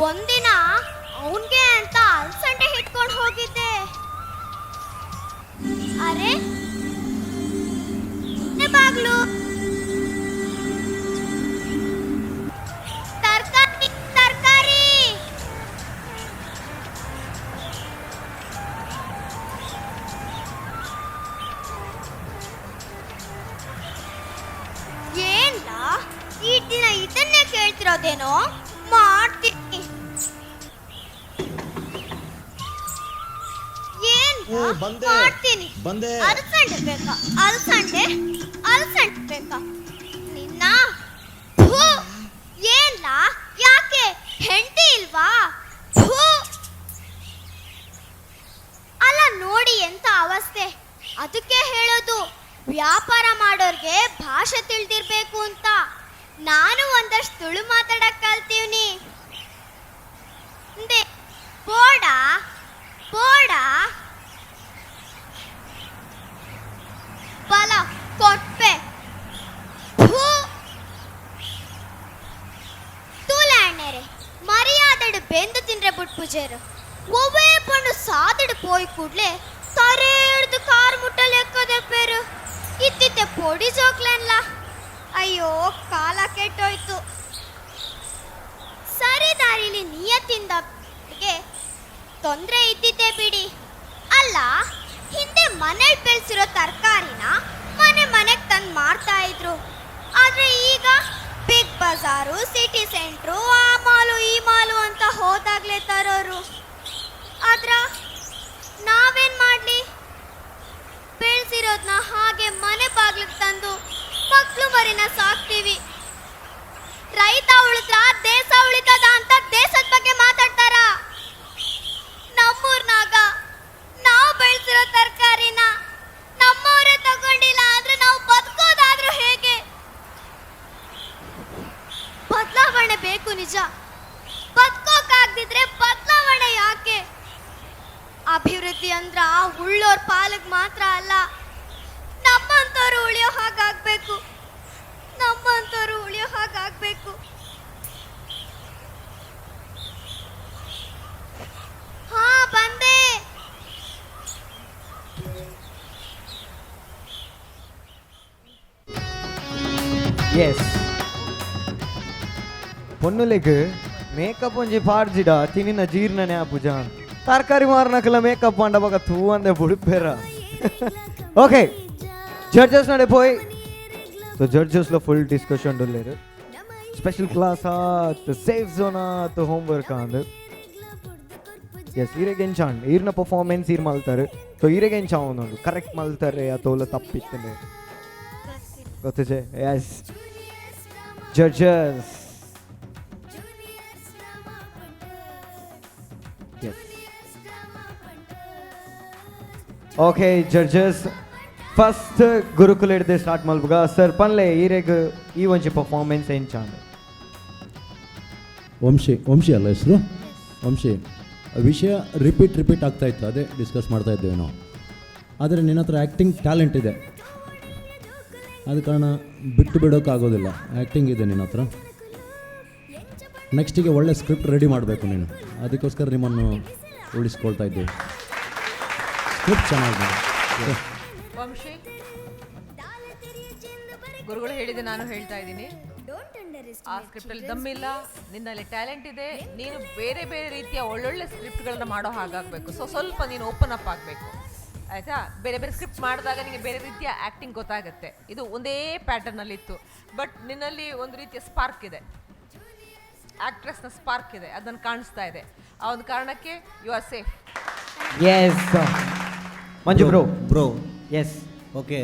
ಒಂದಿನ ಅವನ್ಗೆ ಅಂತ ಅಲ್ಸಂಡೆ ಹಿಡ್ಕೊಂಡು ಹೋಗಿದ್ದೆ. ಅರೆ ಬಾಗ್ಲು ತರಕಾರಿ ತರಕಾರಿ. ಏನ್ಲ ಈ ದಿನ ಇದನ್ನೇ ಕೇಳ್ತಿರೋದೇನೋ, ಮಾಡ್ತೀನಿ. ಮಾಡ್ತೀನಿ. ಅಲ್ಸಂಡೆ ಬೇಕಾ? ಅಲ್ಸಂಡೆ ಅಲ್ಸಂಡೆ ಬೇಕಾ ನಿನ್ನ? ಏನ್ಲ ಯಾಕೆ ಹೆಂಡತಿ ಇಲ್ವಾ? ಅಲ್ಲ ನೋಡಿ ಎಂತ ಅವಸ್ಥೆ. ಅದಕ್ಕೆ ಹೇಳೋದು ವ್ಯಾಪಾರ ಮಾಡೋರ್ಗೆ ಭಾಷೆ ತಿಳಿದಿರ್ಬೇಕು ಅಂತ. ನಾನು ಒಂದಷ್ಟು ತುಳು ಮಾತಾಡಕ್ ಕಲ್ತೀವ್ನಿ. ಬೋಡ ಬೋಡ ಬಲ ಕೊಟ್ಪೆ ತೂಲಾಣ್ಣರೆ ಮರ್ಯಾದಡು ಬೆಂದು ತಿಂದ್ರೆ ಬಿಟ್ಟು ಪೂಜೆರು ಒವ್ವೇ ಪಣ್ಣು ಸಾದಡು ಪೋಯ್ ಕೂಡ್ಲೆ ತರೆ ಹಿಡ್ದು ಕಾರ್ ಮುಟ್ಟಲ್ಲಿ ಎಕ್ಕೋದೆ ಪೇರು ಇತ್ತಿತ್ತೆ ಪೊಡಿ ಜೋಕ್ಲನ್ಲ. ಅಯ್ಯೋ ಕಾಲ ಕೆಟ್ಟೋಯ್ತು. ಸರಿ ದಾರಿಲಿ ನಿಯತ್ತಿಂದ ತೊಂದ್ರೆ ಇದ್ದಿದ್ದೆ ಬಿಡಿ. ಅಲ್ಲ ಹಿಂದೆ ಮನೇಲಿ ಬೆಳೆಸಿರೋ ತರಕಾರಿನ ಮನೆಗೆ ತಂದು ಮಾರ್ತಾ ಇದ್ರು. ಆದ್ರೆ ಈಗ ಬಿಗ್ ಬಜಾರು, ಸಿಟಿ ಸೆಂಟ್ರು, ಆ ಮಾಲು ಈ ಮಾಲು ಅಂತ ಹೋದಾಗ್ಲೇ ತರೋರು. ಆದ್ರ ನಾವೇನ್ ಮಾಡ್ಲಿ? ಬೆಳೆಸಿರೋದ್ನ ಹಾಗೆ ಮನೆ ಬಾಗ್ಲಿಗೆ ತಂದು ಮಕ್ಳು ಮರಿನ ಸಾಕ್ತೀವಿ. ರೈತ ಉಳಿದ್ರ ದೇಶ ಉಳಿತದ ಅಂತ ದೇಶದ ಬಗ್ಗೆ ಮಾತಾಡ್ತಾರ. ನಮ್ಮೂರ್ನಾಗ ನಾವು ಬೆಳೆಸಿರೋ ತರಕಾರಿನ ನಮ್ಮವರೇ ತಗೊಂಡಿಲ್ಲ ಅಂದ್ರೆ ನಾವು ಬದುಕೋದಾದ್ರೂ ಹೇಗೆ? ಬದಲಾವಣೆ ಬೇಕು ನಿಜ, ಬದುಕೋಕಾಗ್ದಿದ್ರೆ ಬದಲಾವಣೆ ಯಾಕೆ? ಅಭಿವೃದ್ಧಿ ಅಂದ್ರ ಉಳ್ಳೋರ್ ಪಾಲಿಗೆ ಮಾತ್ರ ಅಲ್ಲ, ನಮ್ಮಂತವ್ರು ಉಳಿಯೋ ಹಾಗಾಗ್ಬೇಕು. ನಮ್ಮಂತವ್ರು ಉಳಿಯೋ ಹಾಗಾಗ್ಬೇಕು. ಹಾ ಬಂದೆ. ಎಸ್ ಪೊನ್ನುಲೆಗ್ ಮೇಕಪ್ ಒಂಜಿ ಪಾಡ್ಜಿಡ ತಿನಿನ ಜೀರ್ಣನೆ ಆಪುಜ ತರಕಾರಿ ಮಾರ್ನಕಲ್ಲ ಮೇಕಪ್ ಮಾಡ ಬಗ ತೂ ಅಂದೆ ಬುಡಿಪೇರ. ఓకే జడ్జెస్ నడే పోయి సో జడ్జెస్లో ఫుల్ డిస్కషన్ ఉండలేరు. ಸ್ಪೆಷಲ್ ಕ್ಲಾಸಾ ಸೇಫ್ ಝೋನಾ ಅಥವಾ ಹೋಮ್ ವರ್ಕ್ ಅಂದು ಎಸ್ ಈರೆಗೆ ಎಂಚಾಂಡ್ ಈರ್ನ ಪರ್ಫಾರ್ಮೆನ್ಸ್ ಈರ್ ಮಲ್ತಾರೆ. ಸೊ ಈರೆಗೆ ಎಂಚ ಅವನೊಂದು ಕರೆಕ್ಟ್ ಮಲ್ತಾರೆ ಅಥವಾ ತಪ್ಪಿತ್ತನೆ ಗೊತ್ತಿದೆ. Yes judges yes okay judges first Gurukula ಹಿಡ್ದೆ ಸ್ಟಾರ್ಟ್ ಮಲ್ಬಗ ಸರ್ ಪನ್ಲೆ ಈರೆಗೆ ಈ ಒಂಚಿ ಪರ್ಫಾರ್ಮೆನ್ಸ್ ಎಂಚಾಂಡ್. ವಂಶಿ ಅಲ್ಲ ಹೆಸರು? ವಂಶಿ ವಿಷಯ ರಿಪೀಟ್ ಆಗ್ತಾ ಇತ್ತು, ಅದೇ ಡಿಸ್ಕಸ್ ಮಾಡ್ತಾ ಇದ್ದೇವೆ ನಾವು. ಆದರೆ ನಿನ್ನ ಹತ್ರ ಆ್ಯಕ್ಟಿಂಗ್ ಟ್ಯಾಲೆಂಟ್ ಇದೆ, ಆದ ಕಾರಣ ಬಿಟ್ಟು ಬಿಡೋಕ್ಕಾಗೋದಿಲ್ಲ. ಆ್ಯಕ್ಟಿಂಗ್ ಇದೆ ನಿನ್ನ ಹತ್ರ. ನೆಕ್ಸ್ಟಿಗೆ ಒಳ್ಳೆ ಸ್ಕ್ರಿಪ್ಟ್ ರೆಡಿ ಮಾಡಬೇಕು ನೀನು, ಅದಕ್ಕೋಸ್ಕರ ನಿಮ್ಮನ್ನು ಉಳಿಸ್ಕೊಳ್ತಾ ಇದ್ದೀವಿ. ಸ್ಕ್ರಿಪ್ಟ್ ಚೆನ್ನಾಗಿದೆ. ವಂಶಿ ಗುರುಗಳು ಹೇಳಿದೆ, ನಾನು ಹೇಳ್ತಾ ಇದ್ದೀನಿ, ಆ ಸ್ಕ್ರಿಪ್ಟಲ್ಲಿ ದಮ್ಮಿಲ್ಲ, ನಿನ್ನಲ್ಲಿ ಟ್ಯಾಲೆಂಟ್ ಇದೆ, ನೀನು ಬೇರೆ ಬೇರೆ ರೀತಿಯ ಒಳ್ಳೊಳ್ಳೆ ಸ್ಕ್ರಿಪ್ಟ್ಗಳನ್ನ ಮಾಡೋ ಹಾಗಾಗಬೇಕು. ಸೊ ಸ್ವಲ್ಪ ನೀನು ಓಪನ್ ಅಪ್ ಆಗಬೇಕು, ಆಯಿತಾ? ಬೇರೆ ಬೇರೆ ಸ್ಕ್ರಿಪ್ಟ್ ಮಾಡಿದಾಗ ನಿಮಗೆ ಬೇರೆ ರೀತಿಯ ಆ್ಯಕ್ಟಿಂಗ್ ಗೊತ್ತಾಗುತ್ತೆ. ಇದು ಒಂದೇ ಪ್ಯಾಟರ್ನಲ್ಲಿತ್ತು, ಬಟ್ ನಿನ್ನಲ್ಲಿ ಒಂದು ರೀತಿಯ ಸ್ಪಾರ್ಕ್ ಇದೆ, ಆ್ಯಕ್ಟ್ರೆಸ್ನ ಸ್ಪಾರ್ಕ್ ಇದೆ, ಅದನ್ನು ಕಾಣಿಸ್ತಾ ಇದೆ. ಆ ಒಂದು ಕಾರಣಕ್ಕೆ you are safe. Yes Manju bro. Yes, okay,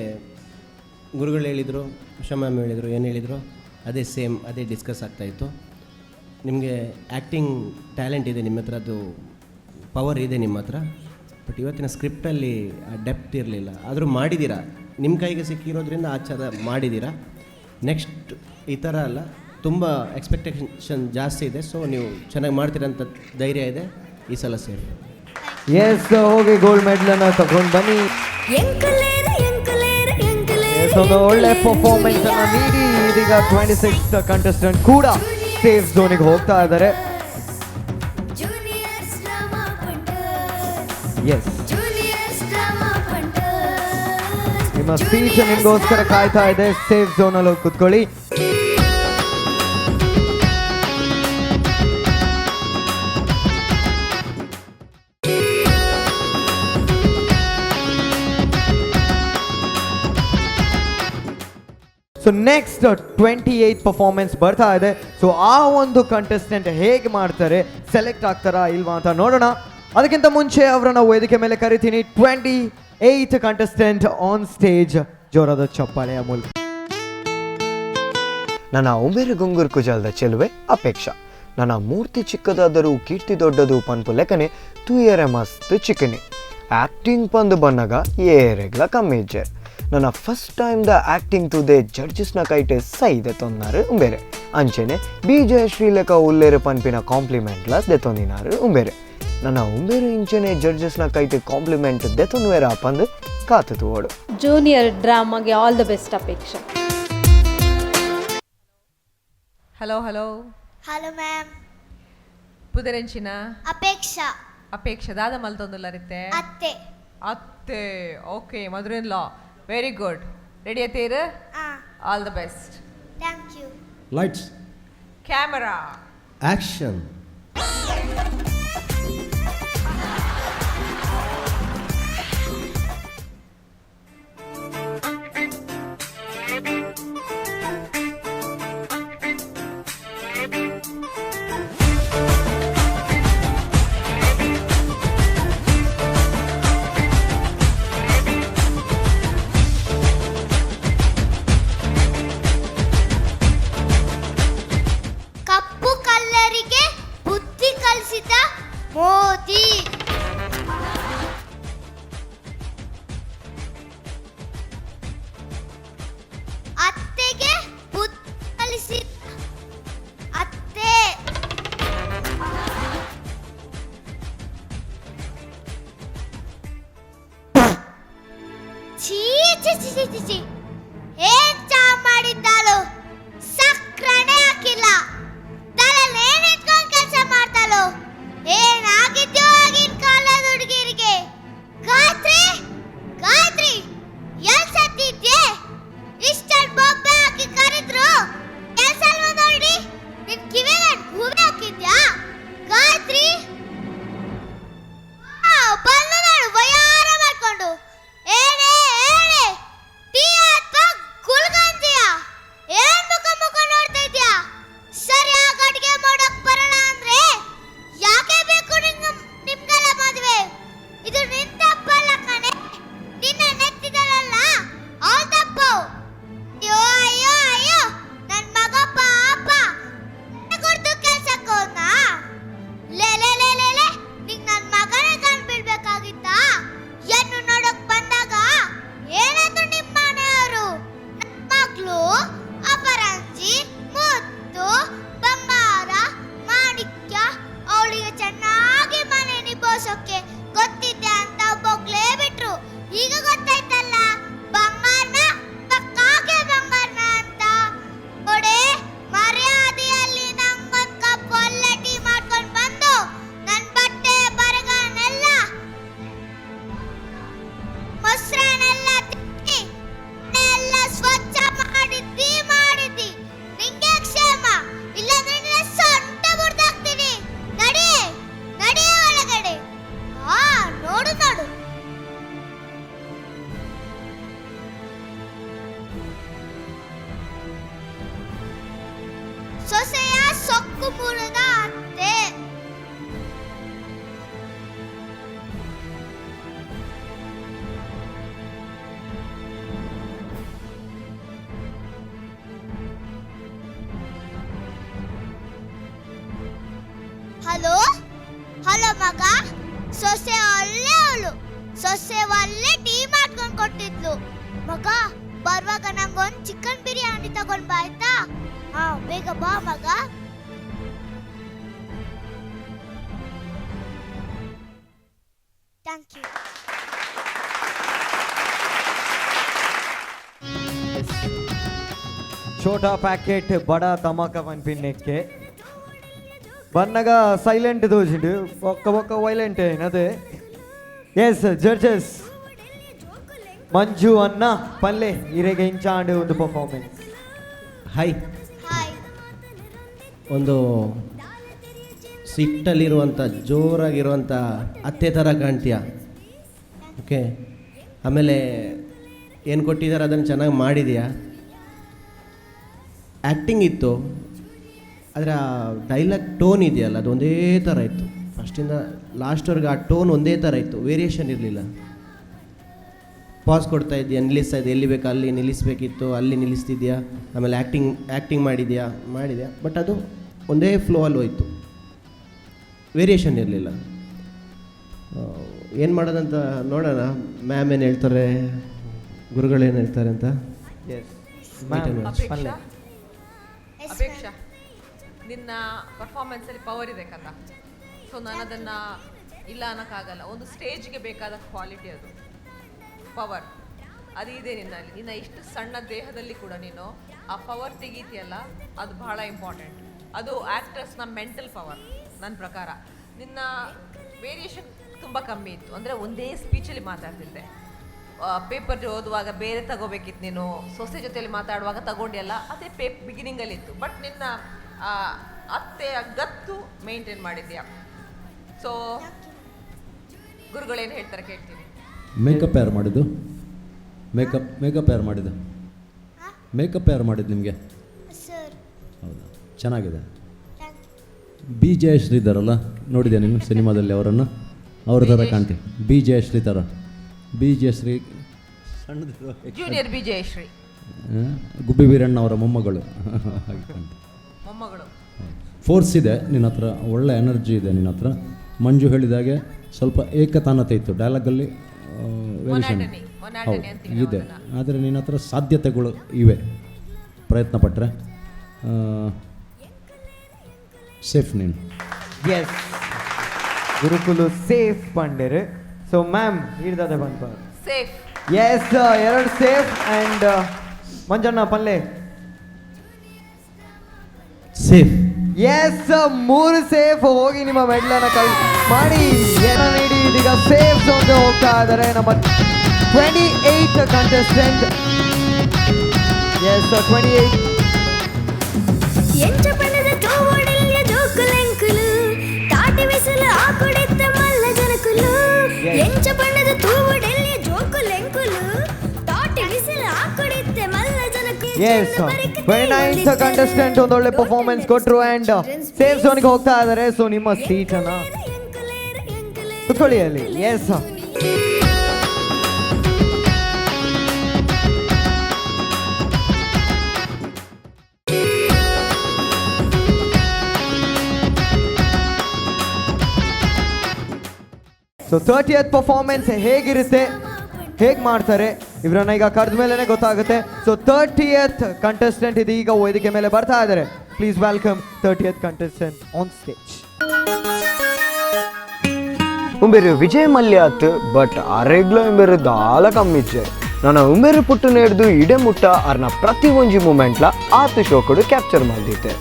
ಗುರುಗಳು ಹೇಳಿದರು, ಉಷಾ ಮ್ಯಾಮ್ ಹೇಳಿದರು, ಏನು ಹೇಳಿದರು ಅದೇ ಸೇಮ್, ಅದೇ ಡಿಸ್ಕಸ್ ಆಗ್ತಾಯಿತ್ತು. ನಿಮಗೆ ಆ್ಯಕ್ಟಿಂಗ್ ಟ್ಯಾಲೆಂಟ್ ಇದೆ ನಿಮ್ಮ ಹತ್ರ, ಅದು ಪವರ್ ಇದೆ ನಿಮ್ಮ ಹತ್ರ, ಬಟ್ ಇವತ್ತಿನ ಸ್ಕ್ರಿಪ್ಟಲ್ಲಿ ಆ ಡೆಪ್ತ್ ಇರಲಿಲ್ಲ. ಆದರೂ ಮಾಡಿದ್ದೀರಾ, ನಿಮ್ಮ ಕೈಗೆ ಸಿಕ್ಕಿರೋದ್ರಿಂದ ಆ ಥರ ಮಾಡಿದ್ದೀರಾ. ನೆಕ್ಸ್ಟ್ ಈ ಥರ ಅಲ್ಲ, ತುಂಬ ಎಕ್ಸ್ಪೆಕ್ಟೇಷನ್ ಜಾಸ್ತಿ ಇದೆ. ಸೊ ನೀವು ಚೆನ್ನಾಗಿ ಮಾಡ್ತೀರಂತ ಧೈರ್ಯ ಇದೆ, ಈ ಸಲ ಸೇರಿ. ಎಸ್, ಹೋಗಿ ಗೋಲ್ಡ್ ಮೆಡಲನ್ನು ತಗೊಂಡು ಬನ್ನಿ. ಒಂದು ಒಳ್ಳೆ ಪರ್ಫಾರ್ಮೆನ್ಸ್ ಅನ್ನು ನೀಡಿ ಇದೀಗ 26th ಕಂಟೆಸ್ಟೆಂಟ್ ಕೂಡ ಸೇಫ್ ಝೋನಿಗೆ ಹೋಗ್ತಾ ಇದ್ದಾರೆ. ಎಸ್, ನಿಮ್ಮ ಸ್ಪೀಚ್ ನಿಮಗೋಸ್ಕರ ಕಾಯ್ತಾ ಇದೆ. ಸೇಫ್ ಝೋನ್ ಅಲ್ಲಿ ಹೋಗಿ ಕುತ್ಕೊಳ್ಳಿ. ಸೊ ನೆಕ್ಸ್ಟ್ 28th ಪರ್ಫಾರ್ಮೆನ್ಸ್ ಬರ್ತಾ ಇದೆ. ಸೊ ಆ ಒಂದು ಕಂಟೆಸ್ಟೆಂಟ್ ಹೇಗೆ ಮಾಡ್ತಾರೆ, ಸೆಲೆಕ್ಟ್ ಆಗ್ತಾರಾ ಇಲ್ವಾ ಅಂತ ನೋಡೋಣ. ಅದಕ್ಕಿಂತ ಮುಂಚೆ ಅವರನ್ನ ವೇದಿಕೆ ಮೇಲೆ ಕರಿತೀನಿ. 28th contestant on stage. ಜೋರಾದ ಚಪ್ಪಾಳೆಯ ಮೂಲಕ. ನನ್ನ ಉಮೇರು ಗುಂಗುರು ಕುಜಾಲದ ಚೆಲುವೆ ಅಪೇಕ್ಷಾ. ನನ್ನ ಮೂರ್ತಿ ಚಿಕ್ಕದಾದರೂ ಕೀರ್ತಿ ದೊಡ್ಡದು ಪನ್ಪು ಲೆಕ್ಕನೆ ತೂಯರೆ ಮಸ್ತ್ ಚಿಕನೆ. ಆ್ಯಕ್ಟಿಂಗ್ ಪಂದು ಬನ್ನಗ ಏರೆಗ್ಲ ಕಮ್ಮಿಜ್ಜೆ. ನನ್ನ ಫಸ್ಟ್ ಟೈಮ್ ದ ಆ್ಯಕ್ಟಿಂಗ್ ತುದೆ ಜಡ್ಜಸ್ನ ಕೈಟೆ ಸೈದೆ ತೊಂದಾರು ಉಂಬೇರೆ. ಅಂಚೆನೆ BJ ಶ್ರೀಲೇಖ ಉಲ್ಲೇರು ಪನ್ಪಿನ ಕಾಂಪ್ಲಿಮೆಂಟ್ಲ ದೆತೊಂದಿನಾರು ಉಂಬೇರೆ. ನನ್ನ ಉಂಬೇರು ಇಂಚೆನೆ ಜಡ್ಜಸ್ನ ಕೈಟೆ ಕಾಂಪ್ಲಿಮೆಂಟ್ ದೆತೊಂದುವೇರ ಪಂದು ಕಾತು ತೂವೋಡು. ಜೂನಿಯರ್ ಡ್ರಾಮಾಗೆ all the best Apeksha. Hello hello hello ma'am. ಪುದರೆಂಚಿನ ಅಪೇಕ್ಷಾ. ಅಪೇಕ್ಷೆ ದಾದ ಮಲ್ತೊಂದುಲ್ಲರಿತ್ತೆ ಅತ್ತೆ. ಅತ್ತೆ, okay, mother in law. Very good. Ready ಆಯ್ತೀರ? All the best. Thank you. Lights, camera, action. ಕಪ್ಪು ಕಲ್ಲರಿಗೆ ಬುದ್ಧಿ ಕಲಿಸಿದ ಮೋದಿ. ಅತ್ತೆಗೆ ಬುದ್ಧಿ ಕಲಿಸಿದ ಅತ್ತೆ. ಛೀ ಛೀ ಛೀ ಛೀ ಛೀ, ಏನ್ ಚಾ ಮಾಡಿದ್ದಾಳು, ಸಕ್ರನೆ ಹಾಕಿಲ್ಲ, ತಲೆನೇ ನಿಂತ್ಕೊಂಡ್ ಕೆಲಸ ಮಾಡ್ತಾಳು. ಏನಾಗಿದ್ಯೋ ಆಗಿನ ಕಾಲದ ಹುಡುಗಿರಿಗೆ. ಗಾಯತ್ರಿ, ಗಾಯತ್ರಿ, ಎಲ್ ಸತ್ತಿದ್ಯೆ? ಇಷ್ಟೊಂದು ಬೊಬ್ಬೆ ಹಾಕಿ ಕರೆದ್ರು ಕೆಲಸ ಅಲ್ವಾ ನೋಡಿ. ನಿನ್ ಕಿವಿಗೆ ಗೂಬೆ ಹಾಕಿದ್ಯಾ ಗಾಯತ್ರಿ? ಬಂದು ನೋಡು ವಯಾರ ಮಾಡ್ಕೊಂಡು. ಏನೇ ಏನೇ ಟೀ ಅಥವಾ ಗುಲ್ಗಂಜಿಯಾ? ಏನ್ ಮುಖ ಮುಖ ನೋಡ್ತಾ ಇದ್ಯಾ? ಸರಿಯಾಗಿ ಅಡಿಗೆ ಮಾಡಕ್ ಬರಲ್ಲ ಅಂದ್ರೆ ಯಾಕೆ ಬೇಕು ನಿಮ್ಗೆಲ್ಲ ಮದುವೆ? ಇದು ನಿನ್ ತಪ್ಪಲ್ಲ ಕಣೆ, ನಿನ್ನ ನೆತ್ತಿದರಲ್ಲ ಅವ್ಳ ತಪ್ಪು. ಅಯ್ಯೋ ಅಯ್ಯೋ ಅಯ್ಯೋ, ನನ್ ಮಗ ಪಾಪ ಕೊಡ್ತು ಕೆಲ್ಸಕ್ಕೆ ಹೋದ್ನಾ? ಲೇ ಲೇ ಲೇ ಲೇ ಲೇ, ನಿಂಗ್ ನನ್ ಮಗನೇ ಕಂಡು ಬೀಳ್ಬೇಕಾಗಿತ್ತಾ? ಎನ್ನು ನೋಡಕ್ ಬಂದಾಗ ಏನಂದ್ರು ನಿಮ್ಮ ಮನೆಯವರು? ನನ್ನ ಮಗ್ಳು ಅಪರಂಜಿ, ಮುತ್ತು, ಬಂಗಾರ, ಮಾಣಿಕ್ಯ, ಅವಳಿಗೆ ಚೆನ್ನಾಗಿ ಮನೆ ನಿಭಾಯಿಸೋಕೆ ಗೊತ್ತಿದ್ದೆ ಅಂತ ಬೊಗ್ಲೇ ಬಿಟ್ರು. ಈಗ ಗೊತ್ತಾಯ್ತಲ್ಲ ಬಂಗಾರನ ಪಕ್ಕಾಗೆ ಬಂಗಾರನ ಅಂತ. ನೋಡೆ, ಮರ್ಯಾದೆಯಲ್ಲಿ ನಂಗೊಂದ್ ಕಪ್ ಒಳ್ಳೆ ಟೀ ಮಾಡ್ಕೊಂಡು ಬಂದು ನನ್ ಬಟ್ಟೆ ಬರಗಾನೆಲ್ಲ ಮೊಸರನ್ನೆಲ್ಲ ತಿಕ್ಕಿ ಎಲ್ಲ ಸ್ವಚ್ಛ ಮಾಡಿದ್ದೆ ಅವಳು ಹಲೋ ಮಗ ಸೊಸೆ ಅಲ್ಲೇ ಅವಳು ಸೊಸೆ ಒಳ್ಳೆ ಟೀ ಮಾಡ್ಕೊಂಡು ಕೊಟ್ಟಿದ್ಲು ಮಗ ಬರುವಾಗ ನಂಗೊಂದು ಚಿಕನ್ ಬಿರಿಯಾನಿ ತಗೊಂಡ್ ಬಾ ಆಯ್ತಾ ಹಾ ಬೇಗ ಬಾ ಮಗ ಥ್ಯಾಂಕ್ ಯು छोटा पैकेट बड़ा तमाका वन पिन्ने के बन्नगा सैलेंट दोजिंडु ఒక్క ఒక్క వైలెంట్ అయినదే yes judges ಮಂಜು ಅನ್ನ ಪಲ್ಲೆ ಇರೆಗೆ ಇಂಚಾಂಡು ಒಂದು ಪರ್ಫಾರ್ಮೆನ್ಸ್ ಹಾಯ್ ಹಾಯ್ ಒಂದು ಸಿಟ್ಟಲ್ಲಿರುವಂಥ ಜೋರಾಗಿರುವಂಥ ಅತ್ತೆ ಥರ ಕಾಣ್ತೀಯ ಓಕೆ ಆಮೇಲೆ ಏನು ಕೊಟ್ಟಿದ್ದಾರೆ ಅದನ್ನು ಚೆನ್ನಾಗಿ ಮಾಡಿದೀಯಾ ಆ್ಯಕ್ಟಿಂಗ್ ಇತ್ತು ಆದರೆ ಆ ಡೈಲಾಗ್ ಟೋನ್ ಇದೆಯಲ್ಲ ಅದು ಒಂದೇ ಥರ ಇತ್ತು ಫಸ್ಟಿಂದ ಲಾಸ್ಟ್ವರೆಗೆ ಆ ಟೋನ್ ಒಂದೇ ಥರ ಇತ್ತು ವೇರಿಯೇಷನ್ ಇರಲಿಲ್ಲ ಪಾಸ್ ಕೊಡ್ತಾ ಇದೆಯಾ ನಿಲ್ಲಿಸ್ತಾ ಇದೆಯಾ ಎಲ್ಲಿ ಬೇಕು ಅಲ್ಲಿ ನಿಲ್ಲಿಸಬೇಕಿತ್ತು ಅಲ್ಲಿ ನಿಲ್ಲಿಸ್ತಿದ್ಯಾ ಆಮೇಲೆ ಆ್ಯಕ್ಟಿಂಗ್ ಮಾಡಿದ್ಯಾ ಬಟ್ ಅದು ಒಂದೇ ಫ್ಲೋ ಅಲ್ಲಿ ಹೋಯ್ತು ವೇರಿಯೇಷನ್ ಇರಲಿಲ್ಲ ಏನು ಮಾಡೋದಂತ ನೋಡೋಣ ಮ್ಯಾಮ್ ಏನು ಹೇಳ್ತಾರೆ ಗುರುಗಳೇನು ಹೇಳ್ತಾರೆ ಅಂತ ಅಪೇಕ್ಷಾ ಅಪೇಕ್ಷಾ ನಿನ್ನ ಪರ್ಫಾರ್ಮೆನ್ಸಲ್ಲಿ ಪವರ್ ಇದೆ ಕಥ ಸೊ ನಾನು ಅದನ್ನು ಇಲ್ಲ ಅನ್ನೋಕ್ಕಾಗಲ್ಲ ಒಂದು ಸ್ಟೇಜ್ಗೆ ಬೇಕಾದ ಕ್ವಾಲಿಟಿ ಅದು ಪವರ್ ಅದು ಇದೆ ನಿನ್ನಲ್ಲಿ ನಿನ್ನ ಇಷ್ಟು ಸಣ್ಣ ದೇಹದಲ್ಲಿ ಕೂಡ ನೀನು ಆ ಪವರ್ ತೆಗೀತಿಯಲ್ಲ ಅದು ಬಹಳ ಇಂಪಾರ್ಟೆಂಟ್ ಅದು ಆ್ಯಕ್ಟರ್ಸ್ನ ಮೆಂಟಲ್ ಪವರ್ ನನ್ನ ಪ್ರಕಾರ ನಿನ್ನ ವೇರಿಯೇಷನ್ ತುಂಬ ಕಮ್ಮಿ ಇತ್ತು ಅಂದರೆ ಒಂದೇ ಸ್ಪೀಚಲ್ಲಿ ಮಾತಾಡ್ತಿದ್ದೆ ಪೇಪರ್ ಓದುವಾಗ ಬೇರೆ ತಗೋಬೇಕಿತ್ತು ನೀನು ಸೊಸೆ ಜೊತೆಯಲ್ಲಿ ಮಾತಾಡುವಾಗ ತಗೊಂಡಿಯಲ್ಲ ಅದೇ ಬಿಗಿನಿಂಗಲ್ಲಿ ಇತ್ತು ಬಟ್ ನಿನ್ನ ಅತ್ತೆಯ ಗತ್ತು ಮೇಂಟೈನ್ ಮಾಡಿದ್ಯಾ ಸೊ ಗುರುಗಳೇನು ಹೇಳ್ತಾರೆ ಕೇಳ್ತೀನಿ ಮೇಕಪ್ ಯಾರು ಮಾಡಿದ್ದು ಮೇಕಪ್ ಯಾರು ಮಾಡಿದ್ದು ಮೇಕಪ್ ಯಾರು ಮಾಡಿದ್ದು ನಿಮಗೆ ಸರ್ ಹೌದಾ ಚೆನ್ನಾಗಿದೆ ಥ್ಯಾಂಕ್ ಯು ಬಿ ಜಯಶ್ರೀ ಇದ್ದಾರಲ್ಲ ನೋಡಿದೆ ನೀವು ಸಿನಿಮಾದಲ್ಲಿ ಅವರನ್ನು ಅವ್ರ ಥರ ಕಾಣ್ತೀವಿ ಬಿ ಜಯಶ್ರೀ ಥರ ಬಿ ಜಯಶ್ರೀ ಸಣ್ಣದು ಜೂನಿಯರ್ ಬಿ ಜಯಶ್ರೀ ಗುಬ್ಬಿ ವೀರಣ್ಣ ಅವರ ಮೊಮ್ಮಗಳು ಹಾಗೆ ಕಾಣ್ತೀವಿ ಮೊಮ್ಮಗಳು ಫೋರ್ಸ್ ಇದೆ ನಿನ್ನ ಹತ್ರ ಒಳ್ಳೆ ಎನರ್ಜಿ ಇದೆ ನಿನ್ನ ಹತ್ರ ಮಂಜು ಹೇಳಿದಾಗೆ ಸ್ವಲ್ಪ ಏಕತಾನತೆ ಇತ್ತು ಡೈಲಾಗಲ್ಲಿ ವೇರಿಯೇಷನ್ ಹೌದು ಇದೆ ಆದರೆ ನಿನ್ನ ಹತ್ರ ಸಾಧ್ಯತೆಗಳು ಇವೆ ಪ್ರಯತ್ನ ಪಟ್ಟರೆ ಸೇಫ್ ನೀನು ಎಸ್ ಗುರುಕುಲು ಸೇಫ್ ಪಂಡೇರು ಸೊ ಮ್ಯಾಮ್ ಹಿಡ್ದದೆ ಬಂದ್ಬಾರ ಸೇಫ್ ಎಸ್ ಎರಡು ಸೇಫ್ ಆ್ಯಂಡ್ ಮಂಜಣ್ಣ ಪಲ್ಲೆ ಸೇಫ್ ಎಸ್ ಮೂರು ಸೇಫ್ ಹೋಗಿ ನಿಮ್ಮ ಮೆಡ್ಲನ್ನ ಕೈ ಮಾಡಿ ಏನೋ ನೀಡಿ ಇದೀಗ ಸೇಫ್ ಝೋನ್ಗೆ ಹೋಗ್ತಾ ಇದ್ದಾರೆ ನಮ್ಮ 28 ಕಂಟೆಸ್ಟೆಂಟ್ ಎಸ್ 28 ಎಂಚ ಬಣ್ಣದ ತೋವಡೆಯ ಜೋಕುಲೆಂಕುಲು ತಾಟಿ ಬಿಸಿಲು ಆಕೊಡೆತ್ತ ಮಲ್ಲ ಜನಕುಲು ಎಂಚ ಬಣ್ಣದ ತೋವಡೆಯ ಜೋಕುಲೆಂಕುಲು ತಾಟಿ ಬಿಸಿಲು ಆಕೊಡೆತ್ತ ಮಲ್ಲ ಜನಕುಲು ಎಸ್ 29th ಕಂಟೆಸ್ಟೆಂಟ್ ಒಂದೊಳ್ಳೆ ಪರ್ಫಾರ್ಮೆನ್ಸ್ ಕೊಟ್ಟರು ಆ್ಯಂಡ್ ಸೇಫ್ ಝೋನ್ಗೆ ಹೋಗ್ತಾ ಇದ್ದಾರೆ ಸೊ ನಿಮ್ಮ ಸೀಟನ್ನು ಕುತ್ಕೊಳ್ಳಿ ಅಲ್ಲಿ ಎಸ್ ಸೊ 30th ಪರ್ಫಾರ್ಮೆನ್ಸ್ ಹೇಗಿರುತ್ತೆ ಹೇಗೆ ಮಾಡ್ತಾರೆ ಇವರನ್ನ ಈಗ ಕರೆದ ಮೇಲೇ ಗೊತ್ತಾಗುತ್ತೆ ಸೊ 30th ಕಂಟೆಸ್ಟೆಂಟ್ ಇದೀಗ ವೇದಿಕೆ ಮೇಲೆ ಬರ್ತಾ ಇದ್ದಾರೆ please welcome 30th contestant on stage ಉಂಬೆರು ವಿಜಯ್ ಮಲ್ಯಾತ್ ಬಟ್ ಅರೆಗ್ಲ ಉಂಬೆರು ದಾಲ ಕಮ್ಮಿಚ್ಚೆ ನನ್ನ ಉಂಬೆರು ಪುಟ್ಟು ನೆಡ್ದು ಇಡೆ ಮುಟ್ಟ ಅರ್ನ ಪ್ರತಿ ಒಂಜಿ ಮೂಮೆಂಟ್ಲ ಆತು ಶೋಕಡು ಕ್ಯಾಪ್ಚರ್ ಮಾಡಿದ್ದೆ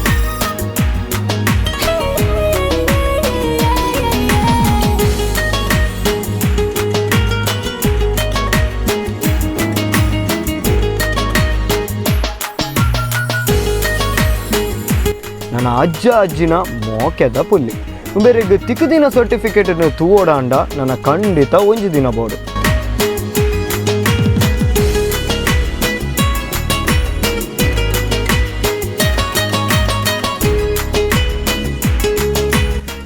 ನನ್ನ ಅಜ್ಜ ಅಜ್ಜಿನ ಮೋಕೆದ ಪುಲ್ಲಿ ಬೇರೆಗೆ ತಿಕ್ಕದಿನ ಸರ್ಟಿಫಿಕೇಟನ್ನು ತೂವೋಡಾಂಡ ನನ್ನ ಖಂಡಿತ ಒಂಜಿ ದಿನ ಬೋಡು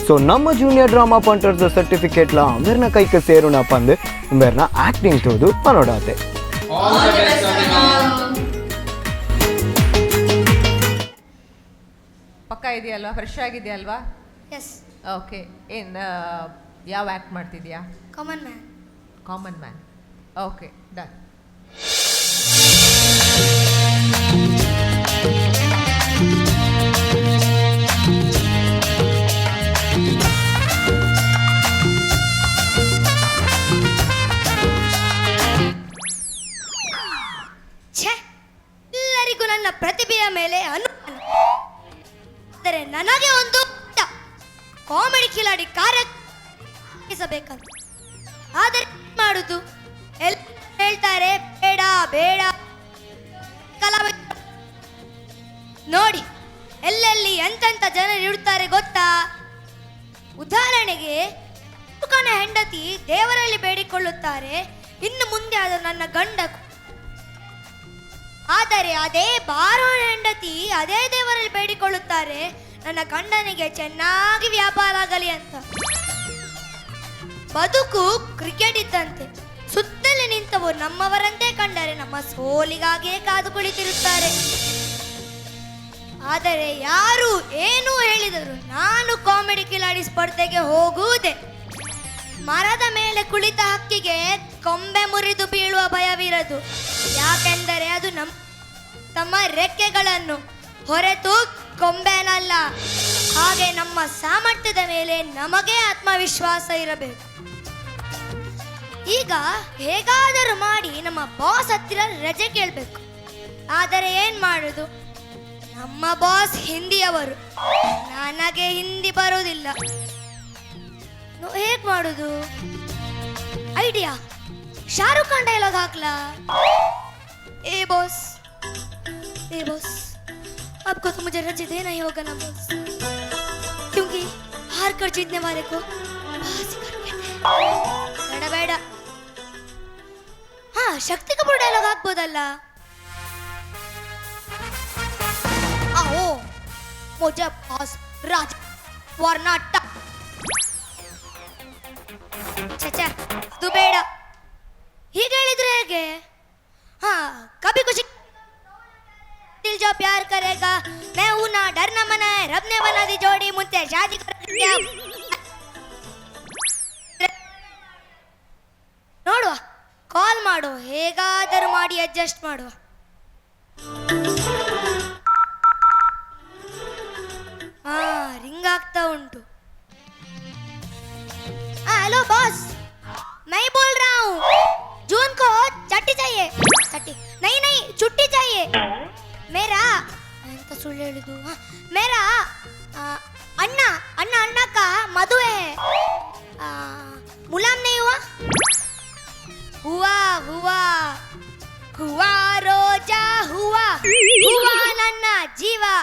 ಸೊ ನಮ್ಮ ಜೂನಿಯರ್ ಡ್ರಾಮಾ ಪಂಟರ್ಸ್ ಸರ್ಟಿಫಿಕೇಟ್ಲ ಅಮೇರ್ನ ಕೈಗೆ ಸೇರೋಣ ಪಂದು ಅಮೇರ್ನ ಆಕ್ಟಿಂಗ್ ತೋದು ಪನೋಡಾತೆ ಪಕ್ಕ ಇದೆಯಲ್ವಾ ಫ್ರೆಶ್ ಆಗಿದೆಯಲ್ವಾ ಎಸ್ ಓಕೆ ಏನು ಯಾವ ಆ್ಯಕ್ಟ್ ಮಾಡ್ತಿದ್ಯಾ? Common man. Common man. Okay done. ಛೇ, ಎಲ್ಲರಿಗೂ ನನ್ನ ಪ್ರತಿಭೆಯ ಮೇಲೆ ಅನುಮಾನ. ಆದರೆ ನನಗೆ ಒಂದು ಕಾಮಿಡಿ ಕಿಲಾಡಿ ಕಾರ್ಯಕ್ರಮಿಸಬೇಕಂತ. ಆದರೆ ಏನ್ ಮಾಡುದು? ಎಲ್ಲ ಹೇಳ್ತಾರೆ ಬೇಡ ಬೇಡ ಕಲಾವಿದ. ನೋಡಿ ಎಲ್ಲೆಲ್ಲಿ ಎಂತೆಂಥ ಜನರು ಇಡ್ತಾರೆ ಗೊತ್ತಾ? ಉದಾಹರಣೆಗೆ ತುಕನ ಹೆಂಡತಿ ದೇವರಲ್ಲಿ ಬೇಡಿಕೊಳ್ಳುತ್ತಾರೆ, ಇನ್ನು ಮುಂದೆ ಅದು ನನ್ನ ಗಂಡ. ಆದರೆ ಅದೇ ಬಾರೋ ಹೆಂಡತಿ ಅದೇ ದೇವರಲ್ಲಿ ಬೇಡಿಕೊಳ್ಳುತ್ತಾರೆ, ನನ್ನ ಗಂಡನಿಗೆ ಚೆನ್ನಾಗಿ ವ್ಯಾಪಾರ ಆಗಲಿ ಅಂತ. ಬದುಕು ಕ್ರಿಕೆಟ್ ಇದ್ದಂತೆ, ಸುತ್ತಲೇ ನಿಂತವರು ನಮ್ಮವರಂತೆ ಕಂಡರೆ ನಮ್ಮ ಸೋಲಿಗಾಗಿಯೇ ಕಾದು ಕುಳಿತಿರುತ್ತಾರೆ. ಆದರೆ ಯಾರು ಏನು ಹೇಳಿದರು ನಾನು ಕಾಮಿಡಿ ಕಿಲಾಡಿ ಸ್ಪರ್ಧೆಗೆ ಹೋಗುವುದೇ. ಮರದ ಮೇಲೆ ಕುಳಿತ ಹಕ್ಕಿಗೆ ಕೊಂಬೆ ಮುರಿದು ಬೀಳುವ ಭಯವಿರದು, ಯಾಕೆಂದರೆ ಅದು ತಮ್ಮ ರೆಕ್ಕೆಗಳನ್ನು ಹೊರತು ಕೊಂಬೆನಲ್ಲ. ಹಾಗೆ ನಮ್ಮ ಸಾಮರ್ಥ್ಯದ ಮೇಲೆ ನಮಗೆ ಆತ್ಮವಿಶ್ವಾಸ ಇರಬೇಕು. ಈಗ ಹೇಗಾದರೂ ಮಾಡಿ ನಮ್ಮ ಬಾಸ್ ಹತ್ತಿರ ರಜೆ ಕೇಳಬೇಕು. ಆದರೆ ಏನ್ ಮಾಡುದು? ನಮ್ಮ ಬಾಸ್ ಹಿಂದಿಯವರು, ನನಗೆ ಹಿಂದಿ ಬರುವುದಿಲ್ಲ. ಹೇಗ್ ಮಾಡುದು? ಐಡಿಯಾ, ಶಾರುಖ್ ಖಾನ್ ಡೈಲಾಗ್ ಹಾಕ್ಲಾ? ए बॉस आपको तो मुझे रजे देना ही होगा ना बॉस, क्योंकि हार कर जीतने वाले को बास ही कर कहते हैं. ಬೇಡ ಬೇಡ. ಹಾ, ಶಕ್ತಿ ಕಪೂರ್ ಡೈಲಾಗ್ ಹಾಕ್ಬೋದಲ್ಲ? आओ मुझे बॉस राज वरना ಛೆ ಅದು ಬೇಡ. ಹೀಗೆ ಹೇಳಿದ್ರೆ ಹೇಗೆ? ಹಾ, कभी कुछ दिल जो प्यार करेगा मैं हूं ना डरना मना है रब ने बना दी जोड़ी मुझसे शादी कर ನೋಡುವ, ಕಾಲ್ ಮಾಡು, ಹೇಗಾದರೂ ಮಾಡಿ ಅಡ್ಜಸ್ಟ್ ಮಾಡುವ. ಹಾ, ರಿಂಗ್ ಆಗ್ತಾ ಉಂಟು. हेलो बॉस, मैं बोल रहा हूँ जून को छुट्टी चाहिए. छुट्टी नहीं छुट्टी चाहिए. मेरा ಎಂತ ಸುಳ್ಳು ಹೇಳಿದ್ದು? मेरा अण्णा का मದುವೆ है. मुलायम नहीं हुआ रोजा हुआ नन्ना जीवा.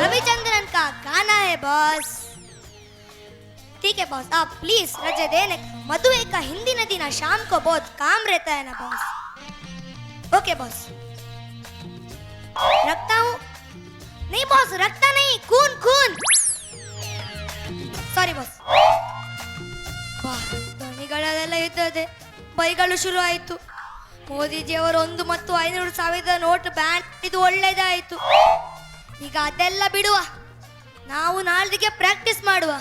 रविचंद्रन का गाना है बॉस. ठीक है बॉस, आप प्लीज रजे देने. मधुए का हिंदी न दिन शाम को बहुत काम रहता है ना बॉस. ओके बॉस, रखता हूँ. नहीं बॉस, रखता नहीं, खून. Sorry boss. ಧ್ವನಿಗಳೆಲ್ಲ ಇದ್ದದೆ, ಬೈಗಳು ಶುರು ಆಯಿತು. ಮೋದಿಜಿಯವರು 1 ಮತ್ತು 500,000 ನೋಟ್ ಬ್ಯಾನ್ ಇದು ಒಳ್ಳೆಯದಾಯಿತು. ಈಗ ಅದೆಲ್ಲ ಬಿಡುವ, ನಾವು ನಾಳೆಗೆ ಪ್ರಾಕ್ಟೀಸ್ ಮಾಡುವ.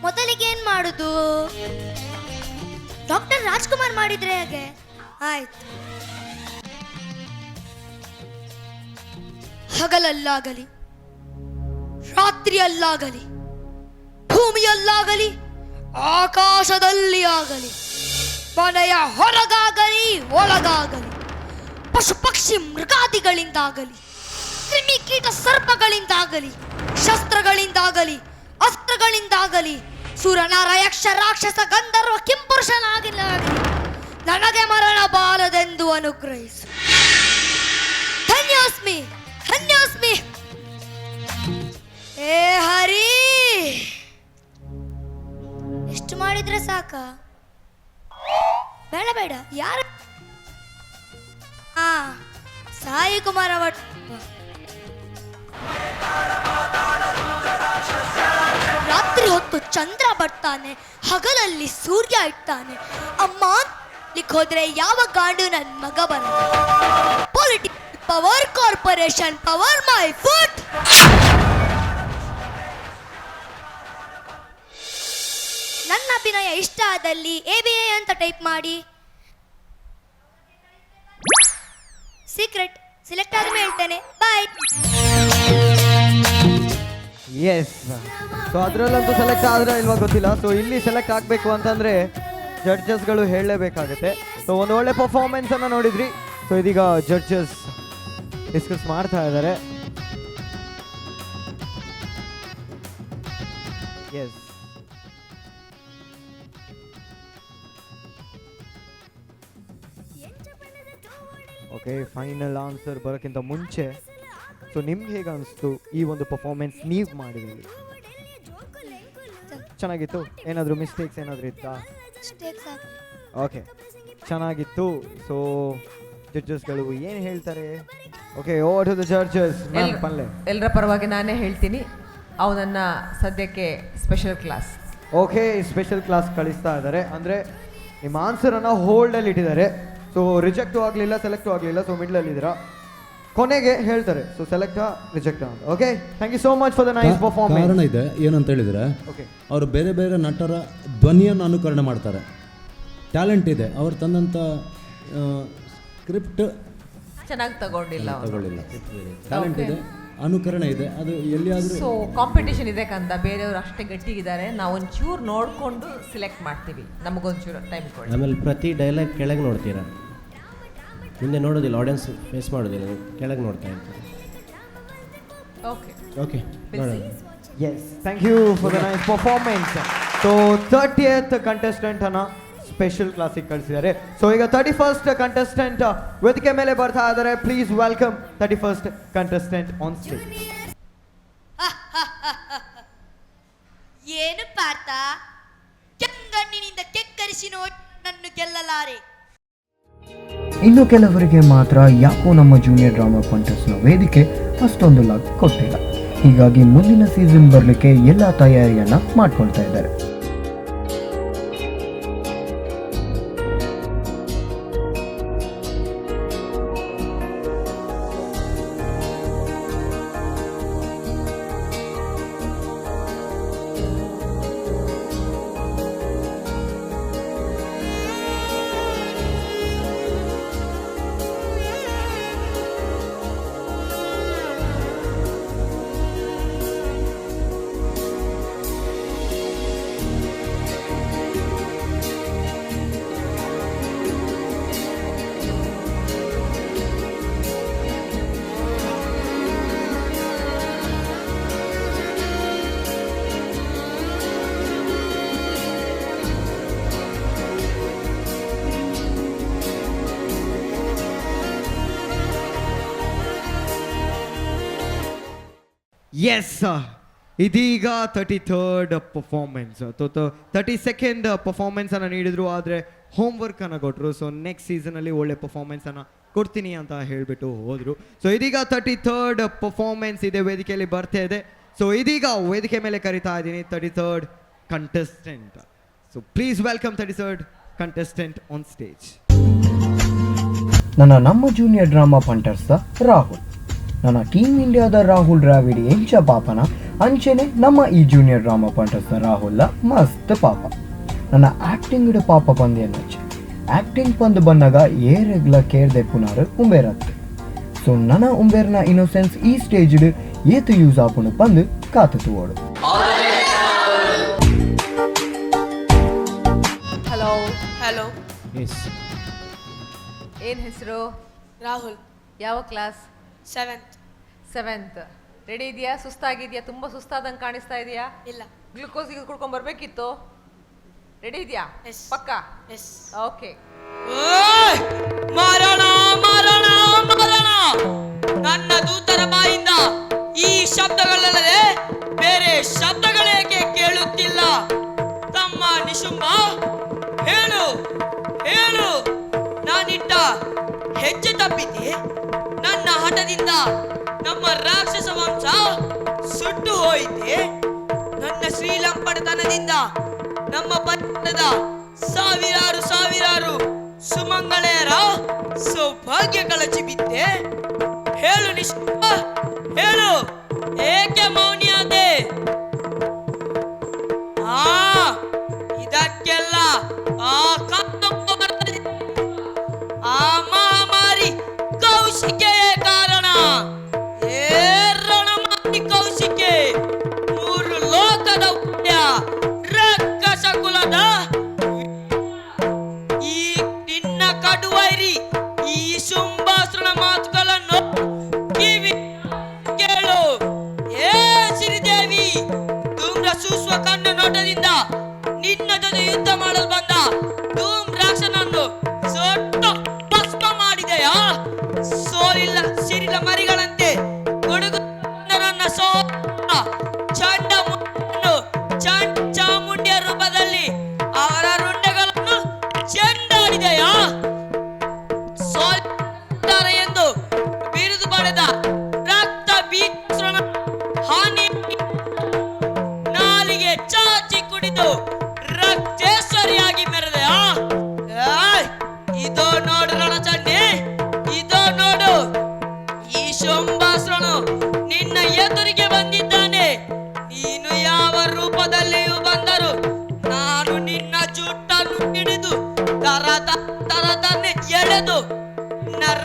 ಮೊದಲಿಗೆ ಏನ್ ಮಾಡುದು? ಡಾಕ್ಟರ್ ರಾಜ್ಕುಮಾರ್ ಮಾಡಿದ್ರೆ ಹೇಗೆ? ಆಯ್ತು. ಹಗಲಲ್ಲಾಗಲಿ ರಾತ್ರಿಯಲ್ಲಾಗಲಿ ಭೂಮಿಯಲ್ಲಾಗಲಿ ಆಕಾಶದಲ್ಲಿ ಆಗಲಿ ಮನೆಯ ಹೊರಗಾಗಲಿ ಒಳಗಾಗಲಿ ಪಶು ಪಕ್ಷಿ ಮೃಗಾದಿಗಳಿಂದಾಗಲಿ ಕ್ರಿಮಿ ಕೀಟ ಸರ್ಪಗಳಿಂದಾಗಲಿ ಶಸ್ತ್ರಗಳಿಂದಾಗಲಿ ಅಸ್ತ್ರಗಳಿಂದಾಗಲಿ ಸುರನರ ಯಕ್ಷ ರಾಕ್ಷಸ ಗಂಧರ್ವ ಕಿಂಪುರುಷನಾಗಿಲ್ಲ ನನಗೆ ಮರಣ ಬಾರದೆಂದು ಅನುಗ್ರಹಿಸು. ಧನ್ಯೋಸ್ಮಿ. ಏ ಹರಿ, ಎಷ್ಟು ಮಾಡಿದ್ರೆ ಸಾಕ? ಬೇಡ ಯಾರು? ಸಾಯಿ ಕುಮಾರ ಭಟ್. ರಾತ್ರಿ ಹೊತ್ತು ಚಂದ್ರ ಬರ್ತಾನೆ, ಹಗಲಲ್ಲಿ ಸೂರ್ಯ ಇಡ್ತಾನೆ. ಅಮ್ಮ ಹೋದ್ರೆ ಯಾವ ಗಾಂಡು ನನ್ ಮಗ ಬರ. Politics power, corporation power, my foot. ನನ್ನ ಅಭಿನಯ ಇಷ್ಟ ಆದಲ್ಲಿ ABA ಅಂತ ಟೈಪ್ ಮಾಡಿ. ಸೀಕ್ರೆಟ್ ಸೆಲೆಕ್ಟ್ ಆದ್ಮೇಲೆ ಹೇಳ್ತೇನೆ. ಬಾಯ್. ಎಸ್, ಸೊ ಅದರಲ್ಲಂತೂ ಸೆಲೆಕ್ಟ್ ಆದ್ರೆ ಇಲ್ವಾ ಗೊತ್ತಿಲ್ಲ. ಸೊ ಇಲ್ಲಿ ಸೆಲೆಕ್ಟ್ ಆಗಬೇಕು ಅಂತಂದ್ರೆ ಜಡ್ಜಸ್ಗಳು ಹೇಳಲೇಬೇಕಾಗುತ್ತೆ. ಸೊ ಒಂದು ಒಳ್ಳೆ ಪರ್ಫಾರ್ಮೆನ್ಸ್ ಅನ್ನ ನೋಡಿದ್ರಿ. ಸೊ ಇದೀಗ ಜಡ್ಜಸ್ ಡಿಸ್ಕಸ್ ಮಾಡ್ತಾ ಇದ್ದಾರೆ. ಎಸ್, ಓಕೆ, ಫೈನಲ್ ಆನ್ಸರ್ ಬರೋಕ್ಕಿಂತ ಮುಂಚೆ ಸೊ ನಿಮ್ಗೆ ಹೇಗೆ ಅನಿಸ್ತು ಈ ಒಂದು ಪರ್ಫಾರ್ಮೆನ್ಸ್ ನೀವು ಮಾಡಿದ್ರಿ? ಚೆನ್ನಾಗಿತ್ತು? ಏನಾದರೂ ಮಿಸ್ಟೇಕ್ಸ್ ಏನಾದರೂ ಇತ್ತಾ? ಓಕೆ, ಚೆನ್ನಾಗಿತ್ತು. ಸೊ ಜಡ್ಜಸ್ಗಳು ಏನು ಹೇಳ್ತಾರೆ? Okay, over to the judges. Ma'am ಪಲ್ಲೆ. ಎಲ್ಲರ ಪರವಾಗಿ ನಾನೇ ಹೇಳ್ತೀನಿ, ಅವನನ್ನು ಸದ್ಯಕ್ಕೆ special class. Okay, special class ಕಳಿಸ್ತಾ ಇದ್ದಾರೆ. ಅಂದರೆ ನಿಮ್ಮ ಆನ್ಸರನ್ನು ಹೋಲ್ಡಲ್ಲಿ ಇಟ್ಟಿದ್ದಾರೆ. ಸೊ ರಿಜೆಕ್ಟು ಆಗಲಿಲ್ಲ, ಸೆಲೆಕ್ಟು ಆಗಲಿಲ್ಲ. ಸೊ ಮಿಡ್ಲಲ್ಲಿದ್ದೀರಾ, ಕೊನೆಗೆ ಹೇಳ್ತಾರೆ ಸೊ ಸೆಲೆಕ್ಟ್ ರಿಜೆಕ್ಟ್ ಅಂತ. Okay, thank you so much for the nice performance. ಕಾರಣ ಇದೆ, ಏನಂತ ಹೇಳಿದರೆ ಓಕೆ, ಅವರು ಬೇರೆ ಬೇರೆ ನಟರ ಧ್ವನಿಯನ್ನು ಅನುಕರಣೆ ಮಾಡ್ತಾರೆ. ಟ್ಯಾಲೆಂಟ್ ಇದೆ, ಅವ್ರು ತಂದಂಥ ಸ್ಕ್ರಿಪ್ಟ್ ಚೆನ್ನಾಗಿ ತಗೊಂಡಿಲ್ಲ ಅವ್ನು. ತಗೊಳ್ಳಿಲ್ಲ. ಟ್ಯಾಲೆಂಟ್ ಇದೆ, ಅನುಕರಣೆ ಇದೆ, ಅದು ಎಲ್ಲಿಯಾದರೂ. ಸೊ ಕಾಂಪಿಟೇಷನ್ ಇದೆ ಕಂದ, ಬೇರೆಯವರು ಅಷ್ಟೇ ಗಟ್ಟಿಗಿದ್ದಾರೆ. ನಾವು ಒಂಚೂರು ನೋಡಿಕೊಂಡು ಸಿಲೆಕ್ಟ್ ಮಾಡ್ತೀವಿ, ನಮಗೊಂಚೂರು ಟೈಮ್ ಕೊಡಿ. ಆಮೇಲೆ ಪ್ರತಿ ಡೈಲಾಗ್ ಕೆಳಗೆ ನೋಡ್ತೀರಾ, ಮುಂದೆ ನೋಡೋದಿಲ್ಲ, ಆಡಿಯನ್ಸ್ ಫೇಸ್ ಮಾಡೋದಿಲ್ಲ, ಕೆಳಗೆ ನೋಡ್ತಾ ಇರ್ತಾರೆ. ಓಕೆ, ಓಕೆ, ನೋಡೋಣ. Yes, thank you for the nice performance. So 30th contestant ಅನ್ನ ಸ್ಪೆಷಲ್ ಕ್ಲಾಸಿಗೆ ಕಳಿಸಿದ್ದಾರೆ. ಸೊ ಈಗ 31st ಕಂಟೆಸ್ಟೆಂಟ್ ವೇದಿಕೆ ಮೇಲೆ ಬರ್ತಾ ಇದ್ದಾರೆ. Please welcome 31st contestant on stage. ಏನು ಪಾರ್ಥ, ಕೆಂಗಣ್ಣಿನಿಂದ ಕೆಕ್ಕರಿಸಿ ನೋಡಿ ನನ್ನು ಗೆಲ್ಲಲಾರೆ. ಇನ್ನು ಕೆಲವರಿಗೆ ಮಾತ್ರ ಯಾಕೋ ನಮ್ಮ ಜೂನಿಯರ್ ಡ್ರಾಮಾ ಕಾಂಟೆಸ್ಟ್ನ ವೇದಿಕೆ ಅಷ್ಟೊಂದು ಲಾಗ್ ಕೊಟ್ಟಿಲ್ಲ. ಹೀಗಾಗಿ ಮುಂದಿನ ಸೀಸನ್ ಬರಲಿಕ್ಕೆ ಎಲ್ಲ ತಯಾರಿಯನ್ನ ಮಾಡ್ಕೊಳ್ತಾ ಇದ್ದಾರೆ. ಎಸ್, ಇದೀಗ 33rd ಪರ್ಫಾರ್ಮೆನ್ಸ್. 32nd ಪರ್ಫಾರ್ಮೆನ್ಸ್ ಅನ್ನು ನೀಡಿದ್ರು, ಆದರೆ ಹೋಮ್ವರ್ಕ್ ಅನ್ನು ಕೊಟ್ಟರು. ಸೊ ನೆಕ್ಸ್ಟ್ ಸೀಸನಲ್ಲಿ ಒಳ್ಳೆ ಪರ್ಫಾರ್ಮೆನ್ಸ್ ಅನ್ನು ಕೊಡ್ತೀನಿ ಅಂತ ಹೇಳಿಬಿಟ್ಟು ಹೋದರು. ಸೊ ಇದೀಗ 33rd ಪರ್ಫಾರ್ಮೆನ್ಸ್ ಇದೆ, ವೇದಿಕೆಯಲ್ಲಿ ಬರ್ತಾ ಇದೆ. ಸೊ ಇದೀಗ ವೇದಿಕೆ ಮೇಲೆ ಕರಿತಾ ಇದ್ದೀನಿ 33rd contestant. So please welcome 33rd contestant on stage. ನಮ್ಮ ಜೂನಿಯರ್ ಡ್ರಾಮಾ ಪಂಟರ್ಸ್ದ ರಾಹುಲ್. ನನ್ನ ಟೀಮ್ ಇಂಡಿಯಾದ ರಾಹುಲ್ ದ್ರಾವಿಡಿ ಎಂಚ ಪಾಪನ ಅಂಚೆನೆ ನಮ್ಮ ಈ ಜೂನಿಯರ್ ಡ್ರಾಮಾ ಪಂಟರ್ಸ್ದ ರಾಹುಲ್ದ ಮಸ್ತ್ ಪಾಪ. ನನ್ನ ಆ್ಯಕ್ಟಿಂಗ್ ಪಾಪ ಬಂದು ಎನ್ನಚ್ಚೆ ಆ್ಯಕ್ಟಿಂಗ್ ಬಂದು ಬಂದಾಗ ಏರೆಗ್ಲ ಕೇರ್ದೆ ಪುನರ್ ಉಂಬೇರತ್ತೆ. ಸೊ ನನ್ನ ಉಂಬೇರ್ನ ಇನ್ನೋಸೆನ್ಸ್ ಈ ಸ್ಟೇಜ್ ಏತು ಯೂಸ್ ಆಪುನು ಬಂದು ಕಾತು ಓಡು. ಹಲೋ. ಹಲೋ, ಎಸ್, ಏನು ಹೆಸರು? ರಾಹುಲ್. ಯಾವ ಕ್ಲಾಸ್? 7th. ರೆಡಿ ಇದೆಯಾ? ಸುಸ್ತಾಗಿದೆಯಾ? ತುಂಬ ಸುಸ್ತಾದಂಗೆ ಕಾಣಿಸ್ತಾ ಇದೆಯಾ? ಇಲ್ಲ. ಗ್ಲುಕೋಸ್ ಈಗ ಕುಡ್ಕೊಂಡ್ ಬರ್ಬೇಕಿತ್ತು. ರೆಡಿ ಇದೆಯಾ? Yes. ಪಕ್ಕ? ಎಸ್. ಓಕೆ. ಮಾರೋಣ ಮಾರೋಣ ಮಾರೋಣ. ನನ್ನ ದೂತರ ಬಾಯಿಂದ ಈ ಶಬ್ದಗಳಲ್ಲದೆ ಬೇರೆ ಶಬ್ದಗಳೇಕೆ ಕೇಳುತ್ತಿಲ್ಲ? ತಮ್ಮ ನಿಶುಂಬ, ಹೇಳು ಹೇಳು, ನಾನಿಟ್ಟ ಹೆಜ್ಜೆ ತಪ್ಪಿದೆ. ನನ್ನ ಹಠದಿಂದ ನಮ್ಮ ರಾಕ್ಷಸ ವಂಶ ಸುಟ್ಟು ಹೋಯಿತೆ. ನನ್ನ ಶ್ರೀಲಂಪಟತನದಿಂದ ನಮ್ಮ ಪಟ್ಟಣದ ಸಾವಿರಾರು ಸುಮಂಗಳೆಯರ ಸೌಭಾಗ್ಯ ಕಳಚಿ ಬಿದ್ದೆ. ಹೇಳು ನಿಶ್ಚಿತ, ಹೇಳು, ಏಕೆ ಮೌನಿಯಾದೆ?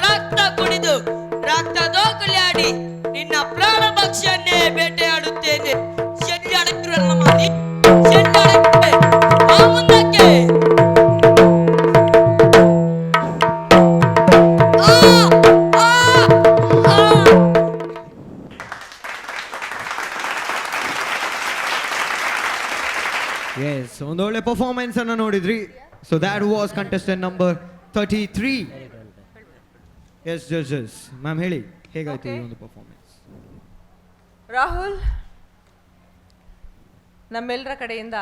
ರಕ್ತ ಕುಡಿದು ರಕ್ತ ದೋಕಲಿಯಾಡಿ ನಿನ್ನ ಪ್ರಾಣ ಭಕ್ಷ್ಯನ್ನೇ ಬೇಟೆಯಾಡುತ್ತೇನೆ. ಚೆಂಡಾಡುತ್ತಿರಲ್ಲ ಮಾಡಿ ಚೆಂಡಾಡುತ್ತೆ ಆ ಮುಂದಕ್ಕೆ. ಎಸ್, ಒಂದೊಳ್ಳೆ ಪರ್ಫಾರ್ಮೆನ್ಸ್ ಅನ್ನ ನೋಡಿದ್ರಿ. So that was contestant number 33. Yes judges, ma'am ಹೇಳಿ ಹೇಗಾಯ್ತು ಈ Okay. ಒಂದು ಪರ್ಫಾರ್ಮೆನ್ಸ್? ರಾಹುಲ್, ನಮ್ಮೆಲ್ಲರ ಕಡೆಯಿಂದ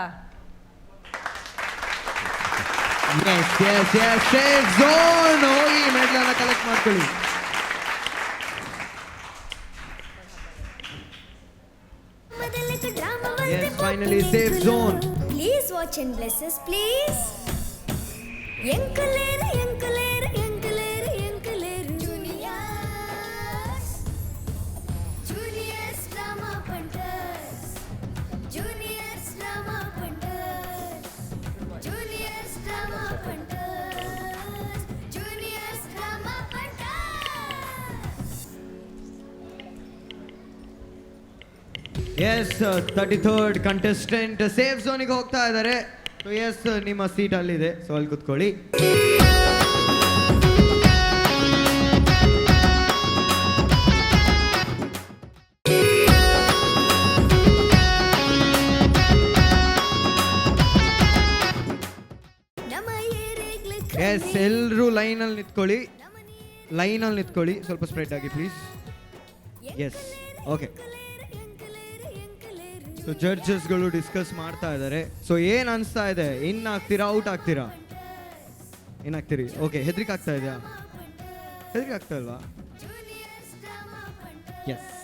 yes yes yes safe zone ಹೋಗಿ ಮೆಡಲನ್ನ ಕಲೆಕ್ಟ್ ಮಾಡ್ಕೊಳ್ಳಿ. Yes, finally safe zone. Please watch and bless us, please. Yankalere, yankalere, yankalere, yankalere. Juniors, juniors drama punters, juniors drama punters, juniors drama punters, juniors drama punters. Yes 33rd contestant safe ಝೋನಿಗೆ ಹೋಗ್ತಾ ಇದ್ದಾರೆ. So yes, ನಿಮ್ಮ seat ಅಲ್ಲಿದೆ, so ಅಲ್ಲಿ ಕುತ್ಕೊಳ್ಳಿ. S, ಎಲ್ಲರೂ ಲೈನಲ್ಲಿ ನಿಂತ್ಕೊಳ್ಳಿ, ಲೈನಲ್ಲಿ ನಿಂತ್ಕೊಳ್ಳಿ. ಸ್ವಲ್ಪ ಸ್ಪ್ರೆಡ್ ಆಗಿ ಪ್ಲೀಸ್. Yes, okay. ಸೊ ಜಡ್ಜಸ್ಗಳು ಡಿಸ್ಕಸ್ ಮಾಡ್ತಾ ಇದ್ದಾರೆ. ಸೊ ಏನು ಅನಿಸ್ತಾ ಇದೆ? ಇನ್ ಆಗ್ತೀರಾ, ಔಟ್ ಆಗ್ತೀರಾ? ಏನಾಗ್ತೀರಿ? ಓಕೆ, ಹೆದರಿಕೆ ಆಗ್ತಾ ಇದೆಯಾ? ಹೆದರಿಕೆ ಆಗ್ತಾ ಇಲ್ವಾ? Yes,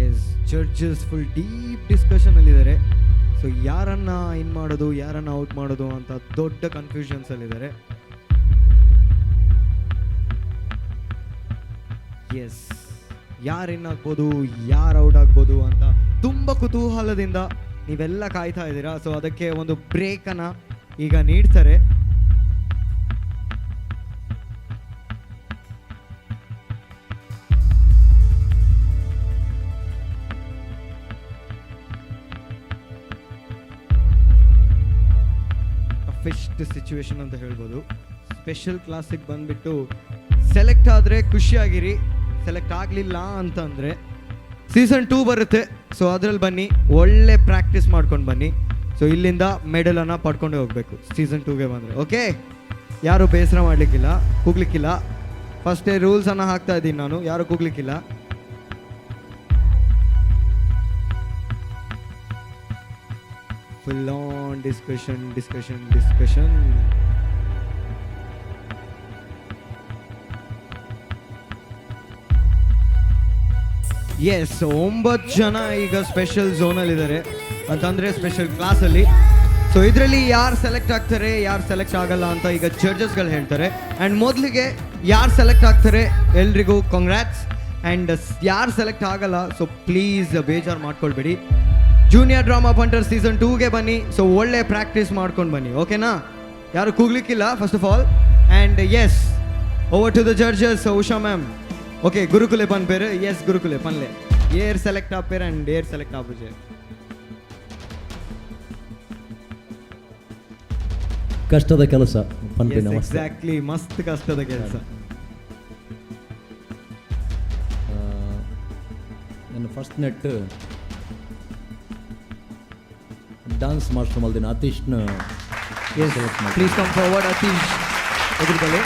yes, judges full deep discussion ಅಲ್ಲಿದ್ದಾರೆ. ಸೊ ಯಾರನ್ನ ಇನ್ ಮಾಡೋದು, ಯಾರನ್ನ ಔಟ್ ಮಾಡೋದು ಅಂತ ದೊಡ್ಡ ಕನ್ಫ್ಯೂಷನ್ಸ್ ಅಲ್ಲಿದ್ದಾರೆ. ಎಸ್, ಯಾರು ಇನ್ ಆಗ್ಬೋದು, ಯಾರು ಔಟ್ ಆಗ್ಬೋದು ಅಂತ ತುಂಬ ಕುತೂಹಲದಿಂದ ನೀವೆಲ್ಲ ಕಾಯ್ತಾ ಇದ್ದೀರಾ. ಸೊ ಅದಕ್ಕೆ ಒಂದು ಬ್ರೇಕನ್ನು ಈಗ ನೀಡ್ತಾರೆ. ಫಿಸ್ಟ್ ಸಿಚುವೇಶನ್ ಅಂತ ಹೇಳ್ಬೋದು. ಸ್ಪೆಷಲ್ ಕ್ಲಾಸಿಗೆ ಬಂದ್ಬಿಟ್ಟು ಸೆಲೆಕ್ಟ್ ಆದರೆ ಖುಷಿಯಾಗಿರಿ, ಸೆಲೆಕ್ಟ್ ಆಗಲಿಲ್ಲ ಅಂತಂದರೆ ಸೀಸನ್ 2 ಬರುತ್ತೆ. ಸೊ ಅದರಲ್ಲಿ ಬನ್ನಿ, ಒಳ್ಳೆ ಪ್ರಾಕ್ಟೀಸ್ ಮಾಡ್ಕೊಂಡು ಬನ್ನಿ. ಸೊ ಇಲ್ಲಿಂದ ಮೆಡಲನ್ನು ಪಡ್ಕೊಂಡೇ ಹೋಗಬೇಕು ಸೀಸನ್ 2ಗೆ ಬಂದರೆ. ಓಕೆ, ಯಾರು ಬೇಸರ ಮಾಡಲಿಕ್ಕಿಲ್ಲ, ಕೂಗ್ಲಿಕ್ಕಿಲ್ಲ. ಫಸ್ಟೇ ರೂಲ್ಸನ್ನು ಹಾಕ್ತಾ ಇದ್ದೀನಿ ನಾನು, ಯಾರು ಕೂಗ್ಲಿಕ್ಕಿಲ್ಲ. Full on discussion discussion discussion. Yes, 9 ಜನ ಈಗ ಸ್ಪೆಷಲ್ ಝೋನಲ್ಲಿ ಇದ್ದಾರೆ, ಅಂತಂದರೆ ಸ್ಪೆಷಲ್ ಕ್ಲಾಸಲ್ಲಿ. ಸೊ ಇದರಲ್ಲಿ ಯಾರು ಸೆಲೆಕ್ಟ್ ಆಗ್ತಾರೆ, ಯಾರು ಸೆಲೆಕ್ಟ್ ಆಗಲ್ಲ ಅಂತ ಈಗ ಜಡ್ಜಸ್ಗಳು ಹೇಳ್ತಾರೆ. ಆ್ಯಂಡ್ ಮೊದಲಿಗೆ ಯಾರು ಸೆಲೆಕ್ಟ್ ಆಗ್ತಾರೆ ಎಲ್ರಿಗೂ ಕಾಂಗ್ರ್ಯಾಟ್ಸ್. ಆ್ಯಂಡ್ ಯಾರು ಸೆಲೆಕ್ಟ್ ಆಗಲ್ಲ, ಸೊ ಪ್ಲೀಸ್ ಬೇಜಾರು ಮಾಡ್ಕೊಳ್ಬೇಡಿ. ಜೂನಿಯರ್ ಡ್ರಾಮಾ ಪಂಟರ್ ಸೀಸನ್ 2ಗೆ ಬನ್ನಿ. ಸೊ ಒಳ್ಳೆ ಪ್ರಾಕ್ಟೀಸ್ ಮಾಡ್ಕೊಂಡು ಬನ್ನಿ, ಓಕೆನಾ? ಯಾರು ಕೂಗ್ಲಿಕ್ಕಿಲ್ಲ first of all. And yes, over to the judges. Usha ma'am, okay గురుకులే పని పేరు. ఎస్, గురుకులే పనిలే. ఏర్ సెలెక్ట్ ఆ పేరు అండ్ ఏర్ సెలెక్ట్ ఆపే ಕಷ್ಟದ ಕೆಲಸ ಪನ್ಪಿನ. ಎಕ್ಸಾಕ್ಟ್ಲಿ, ಮಸ್ತ್ ಕಷ್ಟದ ಕೆಲಸ. ನನ್ನ ಫಸ್ಟ್ ನೆಟ್ ಡಾನ್ಸ್ ಮಾಸ್ಟರ್ ಮಲ್ದಿನ ಅತೀಶ್ನ ಸೆಲೆಕ್ಟ್ ಮಾಡಿ. ಪ್ಲೀಸ್ ಕಮ್ ಫಾರ್ವರ್ಡ್ ಅತೀಶ್, ಎದುರುಗಡೆ.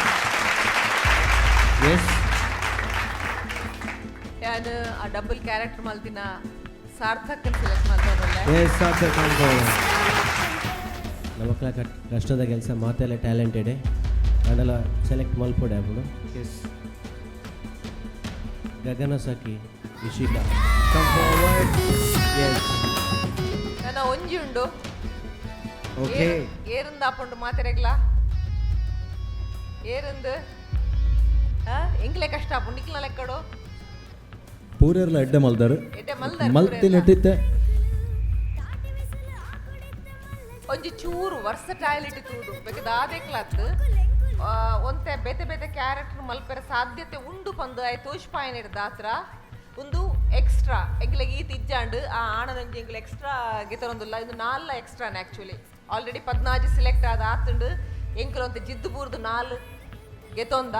ಎಸ್, ನಾನು ಆ ಡಬಲ್ ಕ್ಯಾರೆಕ್ಟರ್ ಮಲ್ದಿನ ಸಾರ್ಥಕ್ ಸೆಲೆಕ್ಟ್ ಮಾಡ್ತಾರಲ್ಲ. Yes Sarthak come forward. ನಮ್ಮ ಕಷ್ಟದ ಕೆಲಸ ಮಾತೆಲ್ಲ ಟ್ಯಾಲೆಂಟೆಡ್ ಅದೆಲ್ಲ ಸೆಲೆಕ್ಟ್ ಮಲ್ಪೊಡೆ ಆಗ್ಬಿಡು. Yes, Gagana Sakhi Ishika come forward. Yes, ನನ್ನ ಒಂಜಿ ಉಂಡು. ಓಕೆ, ಏರಿಂದ ಆಪುಂಡು ಮಾತೆರೆಗ್ಲ ಏರಂದು ಎಂಕ್ಲೆ ಕಷ್ಟ ಆಪುಂಡು ನಿಕ್ಲ ಲೆಕ್ಕಡು ಪೂರೆಲ್ಲ ಎಡ್ಡೆ ಮಲ್ದಾರು ಎಡ್ಡೆ ಮಲ್ದಾರು ಮಲ್ತಿ ನೆಟ್ಟಿತ್ತೆ. ಒಂಜಿ ಚೂರು ವರ್ಸಟೈಲಿಟಿ ತೂದು ಬೇಕಾದಾದೆ ಕ್ಲಾತ್ ಒಂತೆ ಬೇತೆ ಬೇತೆ ಕ್ಯಾರೆಕ್ಟರ್ ಮಲ್ಪೆರ ಸಾಧ್ಯತೆ ಉಂಡು ಪಂದು ಆಯ್ ತೋಜ್ಪಾಯನ ದಾತ್ರ ಒಂದು ಎಕ್ಸ್ಟ್ರಾ ಎಂಗ್ಲೆಗ್ ಈ ತಿಜ್ಜಾಂಡು ಆ ಆಣನೊಂಜಿ ಎಂಗ್ಲ ಎಕ್ಸ್ಟ್ರಾ ಗೆತರೊಂದುಲ್ಲ ಇದು 4 ಎಕ್ಸ್ಟ್ರಾನ್ ಆ್ಯಕ್ಚುಲಿ ಆಲ್ರೆಡಿ 14 ಸಿಲೆಕ್ಟ್ ಆದ ಆತುಂಡು ಎಂಕ್ಲು ಒಂತೆ ಜಿದ್ದು ಬೂರ್ದು 4 ಗೆತೊಂದ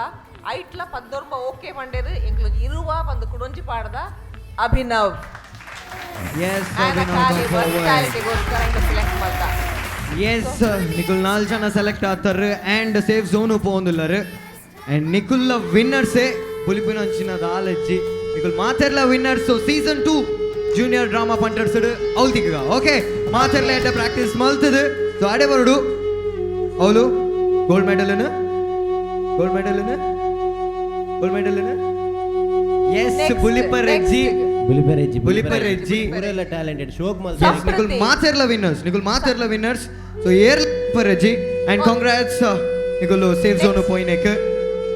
ಐಟ್ಲ 14 ಓಕೆ ಮಂಡೇರು ಎಂಕ್ಲು ಇರುವ ಒಂದು ಕುಡೊಂಜಿ ಪಾಡ್ದ ಅಭಿನವ್ ಸೆಲೆಕ್ಟ್ ಮಾಡ್ದ ಎಸ್ ನಿಕುಲ್ 4 ಜನ ಸೆಲೆಕ್ಟ್ ಆಗ್ತಾರೆ ಆ್ಯಂಡ್ ಸೇಫ್ ಝೋನು ಪೋಂದುಲ್ಲರು ಆ್ಯಂಡ್ ನಿಕುಲ್ ವಿನ್ನರ್ಸೇ ಪುಲಿಪಿನ ಅಂಚಿನ ದಾಲಜ್ಜಿ ನಿಕುಲ್ ಮಾತೆರ್ಲ ವಿನ್ನರ್ಸು ಸೀಸನ್ 2 ಜೂನಿಯರ್ ಡ್ರಾಮಾ ಪಂಟರ್ಸ್ಡ್ ಅವಲ್ತಿಗ ಓಕೆ ಮಾತೆರ್ಲ ಎಡ್ಡ ಪ್ರಾಕ್ಟೀಸ್ ಮಲ್ತದು ಸೊ ಆಡೆ ಬರುಡು ಅವಳು ಗೋಲ್ಡ್ ಮೆಡಲ್ನ ಎಸ್ ಬುಲಿಪರ್ ಎಜ್ಜಿ ಇವರೆಲ್ಲ ಟ್ಯಾಲೆಂಟೆಡ್ ಶೋಕ್ ನಿಕುಲ್ ಮಾತೆರ್ಲ ವಿನ್ನರ್ಸ್ ಸೊ ಏರ್ ಪರ್ ಎಜ್ಜಿ ಆ್ಯಂಡ್ ಕಾಂಗ್ರಾಟ್ಸ್ ನಿಕುಲ್ ಸೇಫ್ ಝೋನು ಪೋಯ್ನೆಕ್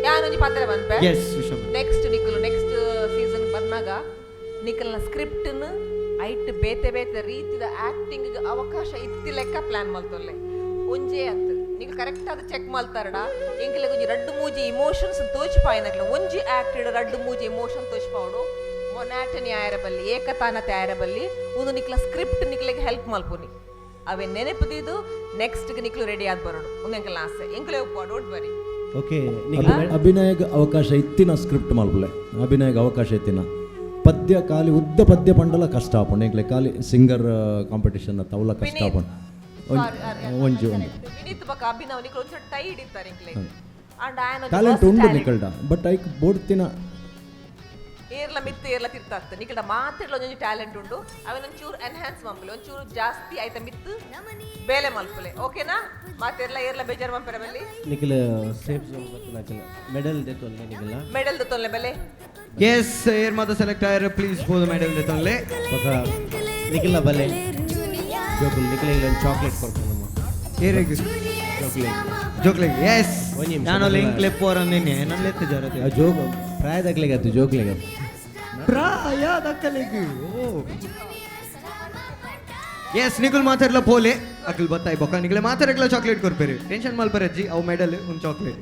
ಯಾನೊಂಜಿ ಪಾತ್ರ ಬಂದ್ಪೆ ಎಸ್ ವಿಷಮ ನೆಕ್ಸ್ಟ್ ಸೀಸನ್ ಬಂದಾಗ ನಿಕಲ್ನ ಸ್ಕ್ರಿಪ್ಟ್ನ ಐಟ್ ಬೇತೆ ಬೇತೆ ರೀತಿದ ಆಕ್ಟಿಂಗ್ ಅವಕಾಶ ಇತ್ತಿ ಲೆಕ್ಕ ಪ್ಲಾನ್ ಮಲ್ತೊಲ್ಲೆ ಒಂಜೇ ಅತ್ತು ನಿಕ್ ಕರೆಕ್ಟ್ ಅದು ಚೆಕ್ ಮಲ್ತಾರಡ ಎಂಕ್ಲೆ ಒಂಜಿ ರಡ್ಡು ಮೂಜಿ ಇಮೋಷನ್ಸ್ ತೋಚಿಪಾಯಿನಕ್ಲ ಒಂಜಿ ಆಕ್ಟೆಡ್ ರಡ್ಡು ಮೂಜಿ ಇಮೋಷನ್ ತೋಚಿಪಾವಡು ಮೊನಾಟನಿ ಆಯರ ಬಲ್ಲಿ ಏಕತಾನತೆ ಆಯರ ಬಲ್ಲಿ ಒಂದು ನಿಕ್ಲ ಸ್ಕ್ರಿಪ್ಟ್ ನಿಕ್ಲೆಗೆ ಹೆಲ್ಪ್ ಮಲ್ಪುನಿ ಅವೇ ನೆನಪುದಿದು ನೆಕ್ಸ್ಟ್ ನಿಕ್ಲು ರೆಡಿ ಆದ್ ಬರೋಡು ಒಂದು ಎಂಕಲ್ನ ಆಸೆ ಎಂಕ್ಲೆ ಒಪ್ಪ ಡೋಂಟ್ ವರಿ ಓಕೆ ಅಭಿನಯಗ ಅವಕಾಶ ಇತ್ತಿನ ಸ್ಕ್ರಿಪ್ಟ್ ಮಲ್ಪಲೆ ಅಭಿನಯಗ ಅವಕಾಶ ಇತ್ತಿನ ಪದ್ಯ ಖಾಲಿ ಉದ್ದ ಪದ್ಯ ಪಂಡಲ ಕಷ್ಟ ಆಪುಂಡು ಎಂಕ್ಲೆ ಖಾಲಿ ಸಿಂಗರ್ ಕಾಂಪಿಟೇಷನ್ ತವಲ ಕಷ್ಟ ಆಪುಂಡು ಒಂಜಿ ವಿನೀತ್ ಬಕ ಅಭಿನವ್ ನಿಕ್ಲು ಒಂಚೂರು ಟೈ ಹಿಡಿತಾರೆ ಎಂಕ್ಲೆ ಅಂಡ್ ಆಯನ ಟ್ಯಾಲೆಂಟ್ ಉಂಡು ನಿಕಲ್ಡ ಬಟ್ ಐಕ್ ಬೋಡ್ತಿನ ಏರ್ಲ ಮಿತ್ತು ಏರ್ಲ ತಿರ್ತಾಗ್ತದೆ ನಿಕಲ್ಡ ಮಾತಿರ್ಲ ಒಂದೊಂದು ಟ್ಯಾಲೆಂಟ್ ಉಂಡು ಅವನೊಂಚೂರು ಎನ್ಹ್ಯಾನ್ಸ್ ಮಲ್ಪಲೆ ಒಂಚೂರು ಜಾಸ್ತಿ ಆಯ್ತಾ ಮಿತ್ತು ಬೇಲೆ ಮಲ್ಪಲೆ ಓಕೆನಾ ಮಾತಿರ್ಲ ಏರ್ಲ ಬೇಜಾರು ಮಂಪೆರ ಬಲ್ಲಿ ನಿಖಿಲ ಸೇಫ್ ಝೋನ್ ಗೊತ್ತಿಲ್ಲ ಮೆಡಲ್ ದೇತೋಲ್ಲ ನಿಖಿಲ ಮೆಡಲ್ ದೊತ್ತೊಲ್ಲೆ ಬೆಲೆ ಎಸ್ ಏರ್ ಮಾತ ಸೆಲೆಕ್ಟ್ ಆಯ್ರೆ ಪ್ಲೀಸ್ ಬೋದು ಮೆಡಲ್ ದೇತೊಲ್ಲೆ ಪಕ್ಕ ನಿಖಿಲ ಬಲೆ ಜೋಕುಲ್ ನಿಖಿಲ ಇಲ್ಲ ಚಾಕ್ಲೇಟ್ ಕೊಡ್ತಾನೆ ನಮ್ಮ ಏರೆಗ್ ಜೋಕ್ಲೆಗ್ ಎಸ್ ನಾನು ಲಿಂಕ್ ಲೆಪ್ಪೋರ್ ಅಂದಿನಿ ನನ್ನ ಲೆತ್ತ ಜರತೆ ಆ ಜೋಕ್ ಪ್ರಾಯದಾಗ್ಲಿಗೆ ಆಯ್ತು ಜೋಕ್ಲಿಗೆ ಪ್ರಾಯದಕ್ಕಲಿಗೆ ಓ ಎಸ್ ನಿಕುಲ್ ಮಾತಾಡ್ಲ ಪೋಲೆ ಅಕಲ್ ಬತ್ತಾಯಿ ಬೊಕ್ಕ ನಿಕಲೆ ಮಾತಾಡಕ್ಲ ಚಾಕ್ಲೇಟ್ ಕೊರ್ಪೇರಿ ಟೆನ್ಷನ್ ಮಲ್ಪರೆ ಅಜ್ಜಿ ಅವು ಮೆಡಲ್ ಒಂದು chocolate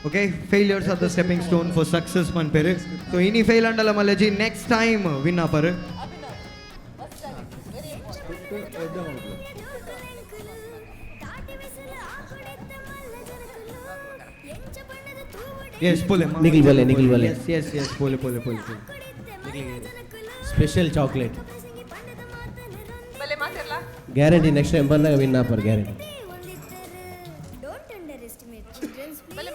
okay failures are the stepping stone for success ಮನ್ಪೇರು ಸೊ ಇನಿ ಫೇಲ್ ಅಂಡಲ್ಲ ಮಲ್ಲಜಿ ನೆಕ್ಸ್ಟ್ ಟೈಮ್ ವಿನ್ ಆಪರ್ ಎಸ್ ಪೋಲೆ ನಿಖಿಲ್ ಬಲೆ ಎಸ್ ಪೋಲೆ ಸ್ಪೆಷಲ್ ಚಾಕ್ಲೇಟ್ ಬೆಲೆ ಮಾತಿರ್ಲ ಗ್ಯಾರಂಟಿ ನೆಕ್ಸ್ಟ್ ಟೈಮ್ ಬಂದಾಗ ವಿನ್ ಆಪರ್ ಗ್ಯಾರಂಟಿ ಬೆಲೆ